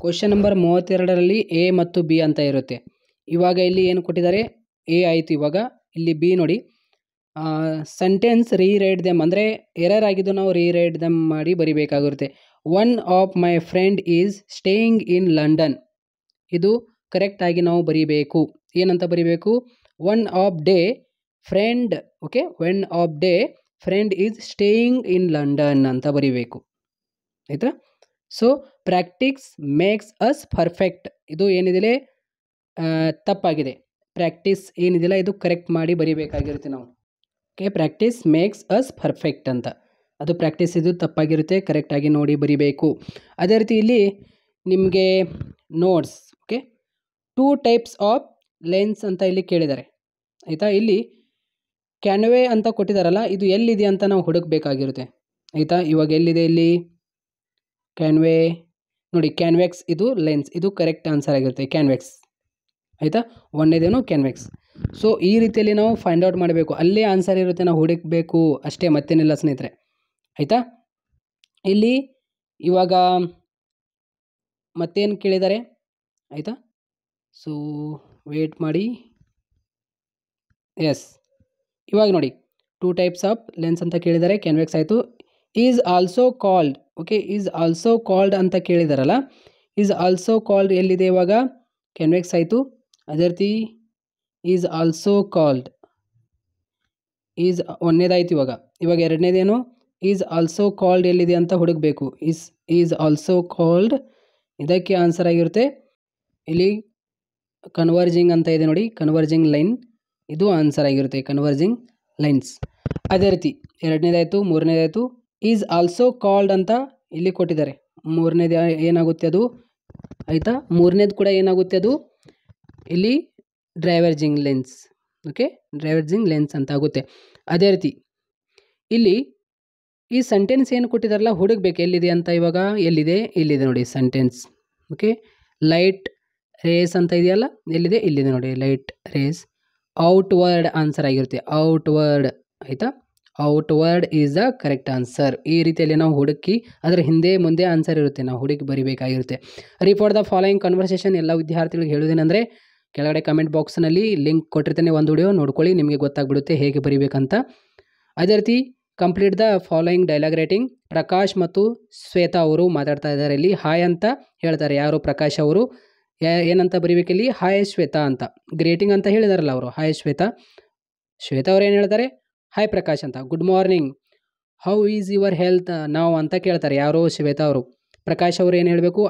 ಕ್ವಶನ್ ನಂಬರ್ 32ರಲ್ಲಿ ಎ ಮತ್ತು ಬಿ ಅಂತ ಇರುತ್ತೆ. ಇವಾಗ ಇಲ್ಲಿ ಏನು ಕೊಟ್ಟಿದ್ದಾರೆ, ಎ ಆಯಿತು. ಇವಾಗ ಇಲ್ಲಿ ಬಿ ನೋಡಿ, ಸೆಂಟೆನ್ಸ್ ರೀರೈಟ್ ದೆಮ್ ಅಂದರೆ ಎರರ್ ಆಗಿದ್ದು ನಾವು ರೀರೈಟ್ ದೆಮ್ ಮಾಡಿ ಬರಿಬೇಕಾಗಿರುತ್ತೆ. One of my friend is staying in London. ಇದು ಕರೆಕ್ಟಾಗಿ ನಾವು ಬರೀಬೇಕು. ಏನಂತ ಬರೀಬೇಕು, one of the friend okay one of the friend is staying in London ಅಂತ ಬರೀಬೇಕು. ಆಯಿತಾ, so practice makes us perfect. ಇದು ಏನಿದೆ ತಪ್ಪಾಗಿದೆ. ಪ್ರಾಕ್ಟೀಸ್ ಏನಿದೆಯಲ್ಲ ಇದು ಕರೆಕ್ಟ್ ಮಾಡಿ ಬರೀಬೇಕಾಗಿರುತ್ತೆ ನಾವು. Okay, practice makes us perfect ಅಂತ, ಅದು ಪ್ರಾಕ್ಟೀಸ್ ಇದು ತಪ್ಪಾಗಿರುತ್ತೆ, ಕರೆಕ್ಟಾಗಿ ನೋಡಿ ಬರೀಬೇಕು. ಅದೇ ರೀತಿ ಇಲ್ಲಿ ನಿಮಗೆ notes okay 2 types of lens ಅಂತ ಇಲ್ಲಿ ಕೇಳಿದ್ದಾರೆ. ಆಯಿತಾ, ಇಲ್ಲಿ ಕ್ಯಾನ್ವೆ ಅಂತ ಕೊಟ್ಟಿದ್ದಾರಲ್ಲ, ಇದು ಎಲ್ಲಿದೆ ಅಂತ ನಾವು ಹುಡುಕಬೇಕಾಗಿರುತ್ತೆ. ಆಯಿತಾ, ಇವಾಗ ಎಲ್ಲಿದೆ ಇಲ್ಲಿ ಕ್ಯಾನ್ವೆ ನೋಡಿ, ಕ್ಯಾನ್ವೆಕ್ಸ್ ಇದು ಲೆನ್ಸ್, ಇದು ಕರೆಕ್ಟ್ ಆನ್ಸರ್ ಆಗಿರುತ್ತೆ ಕ್ಯಾನ್ವೆಕ್ಸ್. ಆಯಿತಾ, ಒಂದೇದೇನು ಕ್ಯಾನ್ವೆಕ್ಸ್. ಸೊ ಈ ರೀತಿಯಲ್ಲಿ ನಾವು ಫೈಂಡ್ ಔಟ್ ಮಾಡಬೇಕು, ಅಲ್ಲೇ ಆನ್ಸರ್ ಇರುತ್ತೆ, ನಾವು ಹುಡುಕಬೇಕು ಅಷ್ಟೇ, ಮತ್ತೇನಿಲ್ಲ ಸ್ನೇಹಿತರೆ. ಆಯಿತಾ, ಇಲ್ಲಿ ಇವಾಗ ಮತ್ತೇನು ಕೇಳಿದ್ದಾರೆ. ಆಯಿತಾ, ಸೊ ವೇಟ್ ಮಾಡಿ. ಎಸ್, ಇವಾಗ ನೋಡಿ 2 ಟೈಪ್ಸ್ ಆಫ್ ಲೆನ್ಸ್ ಅಂತ ಕೇಳಿದ್ದಾರೆ, ಕ್ಯಾನ್ವೆಕ್ಸ್ ಆಯಿತು. Is also called okay is also called ಅಂತ ಕೇಳಿದಾರಲ್ಲ, ಈಸ್ ಆಲ್ಸೋ ಕಾಲ್ಡ್ ಎಲ್ಲಿದೆ ಇವಾಗ, ಕ್ಯಾನ್ವೆಕ್ಸ್ ಆಯಿತು. ಅದೇ ರೀತಿ ಈಸ್ ಆಲ್ಸೋ ಕಾಲ್ಡ್ ಈಸ್ ಒಂದೇದಾಯ್ತು. ಇವಾಗ ಎರಡನೇದೇನು, ಈಸ್ ಆಲ್ಸೋ ಕಾಲ್ಡ್ ಎಲ್ಲಿದೆ ಅಂತ ಹುಡುಕಬೇಕು. ಈಸ್ ಆಲ್ಸೋ ಕಾಲ್ಡ್, ಇದಕ್ಕೆ ಆನ್ಸರ್ ಆಗಿರುತ್ತೆ ಇಲ್ಲಿ ಕನ್ವರ್ಜಿಂಗ್ ಅಂತ ಇದೆ ನೋಡಿ, ಕನ್ವರ್ಜಿಂಗ್ ಲೈನ್ ಇದು ಆನ್ಸರ್ ಆಗಿರುತ್ತೆ, ಕನ್ವರ್ಜಿಂಗ್ ಲೈನ್ಸ್. ಅದೇ ರೀತಿ ಎರಡನೇದಾಯಿತು. ಮೂರನೇದಾಯಿತು, ಈಸ್ ಆಲ್ಸೋ ಕಾಲ್ಡ್ ಅಂತ ಇಲ್ಲಿ ಕೊಟ್ಟಿದ್ದಾರೆ. ಮೂರನೇದು ಏನಾಗುತ್ತೆ ಅದು ಆಯಿತಾ, ಮೂರನೇದು ಕೂಡ ಏನಾಗುತ್ತೆ ಅದು ಇಲ್ಲಿ ಡ್ರೈವರ್ಜಿಂಗ್ ಲೆನ್ಸ್. ಓಕೆ, ಡ್ರೈವರ್ಜಿಂಗ್ ಲೆನ್ಸ್ ಅಂತ ಆಗುತ್ತೆ. ಅದೇ ರೀತಿ ಇಲ್ಲಿ ಈ ಸೆಂಟೆನ್ಸ್ ಏನು ಕೊಟ್ಟಿದ್ದಾರಲ್ಲ ಹುಡುಗಬೇಕು ಎಲ್ಲಿದೆ ಅಂತ. ಇವಾಗ ಎಲ್ಲಿದೆ, ಇಲ್ಲಿದೆ ನೋಡಿ ಸೆಂಟೆನ್ಸ್. ಓಕೆ, ಲೈಟ್ ರೇಸ್ ಅಂತ ಇದೆಯಲ್ಲ, ಎಲ್ಲಿದೆ, ಇಲ್ಲಿದೆ ನೋಡಿ ಲೈಟ್ ರೇಸ್. ಔಟ್ವರ್ಡ್ ಆನ್ಸರ್ ಆಗಿರುತ್ತೆ, ಔಟ್ವರ್ಡ್ ಆಯಿತಾ. Outward is the correct answer. ಈ ರೀತಿಯಲ್ಲಿ ನಾವು ಹುಡುಕಿ ಅದರ ಹಿಂದೆ ಮುಂದೆ ಆನ್ಸರ್ ಇರುತ್ತೆ, ನಾವು ಹುಡುಕಿ ಬರಿಬೇಕಾಗಿರುತ್ತೆ. Report the following conversation. ಎಲ್ಲ ವಿದ್ಯಾರ್ಥಿಗಳಿಗೆ ಹೇಳೋದೇನೆಂದರೆ ಕೆಳಗಡೆ ಕಮೆಂಟ್ ಬಾಕ್ಸ್ನಲ್ಲಿ ಲಿಂಕ್ ಕೊಟ್ಟಿರ್ತೇನೆ, ಒಂದು ವಿಡಿಯೋ ನೋಡ್ಕೊಳ್ಳಿ, ನಿಮಗೆ ಗೊತ್ತಾಗ್ಬಿಡುತ್ತೆ ಹೇಗೆ ಬರಿಬೇಕಂತ. ಅದೇ ರೀತಿ complete the following dialogue writing. Prakash ಮತ್ತು ಶ್ವೇತಾ ಅವರು ಮಾತಾಡ್ತಾ ಇದ್ದಾರೆ. ಇಲ್ಲಿ ಹಾಯ್ ಅಂತ ಹೇಳ್ತಾರೆ, ಯಾರು ಪ್ರಕಾಶ್ ಅವರು. ಏನಂತ ಬರಿಬೇಕಿಲ್ಲಿ, ಹಾಯ್ ಶ್ವೇತಾ ಅಂತ. ಗ್ರೇಟಿಂಗ್ ಅಂತ ಹೇಳಿದಾರಲ್ಲ ಅವರು, ಹಾಯ್ ಶ್ವೇತಾ. ಶ್ವೇತಾ ಅವ್ರು ಏನು ಹೇಳ್ತಾರೆ, ಹಾಯ್ ಪ್ರಕಾಶ್ ಅಂತ. Good morning, how is your health ನಾವು ಅಂತ ಕೇಳ್ತಾರೆ, ಯಾರು ಶ್ವೇತಾ ಅವರು. ಪ್ರಕಾಶ್ ಅವರು ಏನು ಹೇಳಬೇಕು,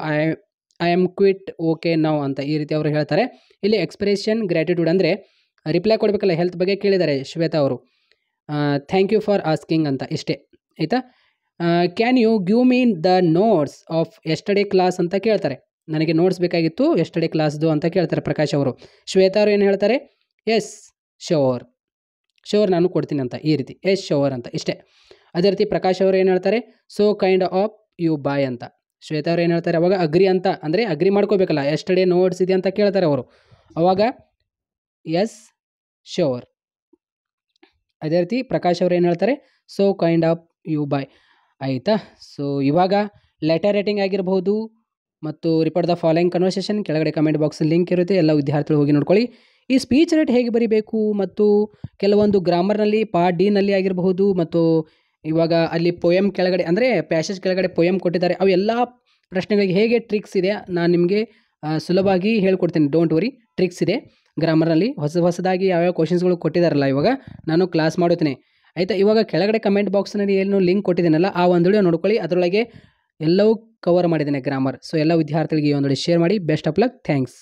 ಐ ಆಮ್ ಕ್ವಿಟ್ ಓಕೆ ನಾವು ಅಂತ ಈ ರೀತಿ ಅವರು ಹೇಳ್ತಾರೆ. ಇಲ್ಲಿ ಎಕ್ಸ್ಪ್ರೆಷನ್ ಗ್ರ್ಯಾಟಿಟ್ಯೂಡ್ ಅಂದರೆ ರಿಪ್ಲೈ ಕೊಡಬೇಕಲ್ಲ, ಹೆಲ್ತ್ ಬಗ್ಗೆ ಕೇಳಿದ್ದಾರೆ ಶ್ವೇತಾ ಅವರು. ಥ್ಯಾಂಕ್ ಯು ಫಾರ್ ಆಸ್ಕಿಂಗ್ ಅಂತ, ಇಷ್ಟೇ ಆಯಿತಾ. Can you give me the notes of yesterday class ಅಂತ ಕೇಳ್ತಾರೆ. ನನಗೆ ನೋಟ್ಸ್ ಬೇಕಾಗಿತ್ತು ಎಸ್ಟರ್ಡೇ ಕ್ಲಾಸ್ದು ಅಂತ ಕೇಳ್ತಾರೆ ಪ್ರಕಾಶ್ ಅವರು. ಶ್ವೇತಾ ಅವರು ಏನು ಹೇಳ್ತಾರೆ, ಎಸ್ ಶೋರ್, ಶೋರ್ ನಾನು ಕೊಡ್ತೀನಿ ಅಂತ, ಈ ರೀತಿ ಎಸ್ ಶೋರ್ ಅಂತ, ಇಷ್ಟೇ. ಅದೇ ರೀತಿ ಪ್ರಕಾಶ್ ಅವರು ಏನು ಹೇಳ್ತಾರೆ, so kind of you bye ಅಂತ. ಶ್ವೇತಾ ಅವರು ಏನು ಹೇಳ್ತಾರೆ, ಅವಾಗ ಅಗ್ರಿ ಅಂತ, ಅಂದರೆ ಅಗ್ರಿ ಮಾಡ್ಕೋಬೇಕಲ್ಲ, ಎಸ್ಟರ್ಡೇ ನೋಟ್ಸ್ ಇದೆ ಅಂತ ಕೇಳ್ತಾರೆ ಅವರು, ಅವಾಗ ಎಸ್ ಶೋರ್. ಅದೇ ರೀತಿ ಪ್ರಕಾಶ್ ಅವರು ಏನು ಹೇಳ್ತಾರೆ, so kind of you bye ಆಯಿತಾ. ಸೊ ಇವಾಗ ಲೆಟರ್ ರೈಟಿಂಗ್ ಆಗಿರಬಹುದು ಮತ್ತು ರಿಪೋರ್ಟ್ ದ ಫಾಲೋಯಿಂಗ್ ಕನ್ವರ್ಸೇಷನ್ ಕೆಳಗಡೆ ಕಮೆಂಟ್ ಬಾಕ್ಸ್ ಲಿಂಕ್ ಇರುತ್ತೆ, ಎಲ್ಲ ವಿದ್ಯಾರ್ಥಿಗಳು ಹೋಗಿ ನೋಡ್ಕೊಳ್ಳಿ. ಈ ಸ್ಪೀಚ್ ರೈಟ್ ಹೇಗೆ ಬರೀಬೇಕು ಮತ್ತು ಕೆಲವೊಂದು ಗ್ರಾಮರ್ನಲ್ಲಿ ಪಾರ್ಟ್ ಡಿನಲ್ಲಿ ಆಗಿರಬಹುದು, ಮತ್ತು ಇವಾಗ ಅಲ್ಲಿ ಪೊಯಮ್ ಕೆಳಗಡೆ ಅಂದರೆ ಪ್ಯಾಸೇಜ್ ಕೆಳಗಡೆ ಪೊಯಮ್ ಕೊಟ್ಟಿದ್ದಾರೆ, ಅವು ಎಲ್ಲ ಪ್ರಶ್ನೆಗಳಿಗೆ ಹೇಗೆ ಟ್ರಿಕ್ಸ್ ಇದೆ ನಾನು ನಿಮಗೆ ಸುಲಭವಾಗಿ ಹೇಳ್ಕೊಡ್ತೀನಿ. ಡೋಂಟ್ ವರಿ, ಟ್ರಿಕ್ಸ್ ಇದೆ ಗ್ರಾಮರ್ನಲ್ಲಿ. ಹೊಸದಾಗಿ ಯಾವ್ಯಾವ ಕ್ವಶನ್ಸ್ಗಳು ಕೊಟ್ಟಿದ್ದಾರಲ್ಲ ಇವಾಗ ನಾನು ಕ್ಲಾಸ್ ಮಾಡುತ್ತೇನೆ ಆಯಿತಾ. ಇವಾಗ ಕೆಳಗಡೆ ಕಮೆಂಟ್ ಬಾಕ್ಸ್ನಲ್ಲಿ ಏನು ಲಿಂಕ್ ಕೊಟ್ಟಿದ್ದೀನಲ್ಲ ಆ ಒಂದು ವಿಡಿಯೋ ನೋಡ್ಕೊಳ್ಳಿ, ಅದರೊಳಗೆ ಎಲ್ಲವೂ ಕವರ್ ಮಾಡಿದ್ದೇನೆ ಗ್ರಾಮರ್. ಸೊ ಎಲ್ಲ ವಿದ್ಯಾರ್ಥಿಗಳಿಗೆ ಈ ಒಂದು ಶೇರ್ ಮಾಡಿ. Best of luck, thanks.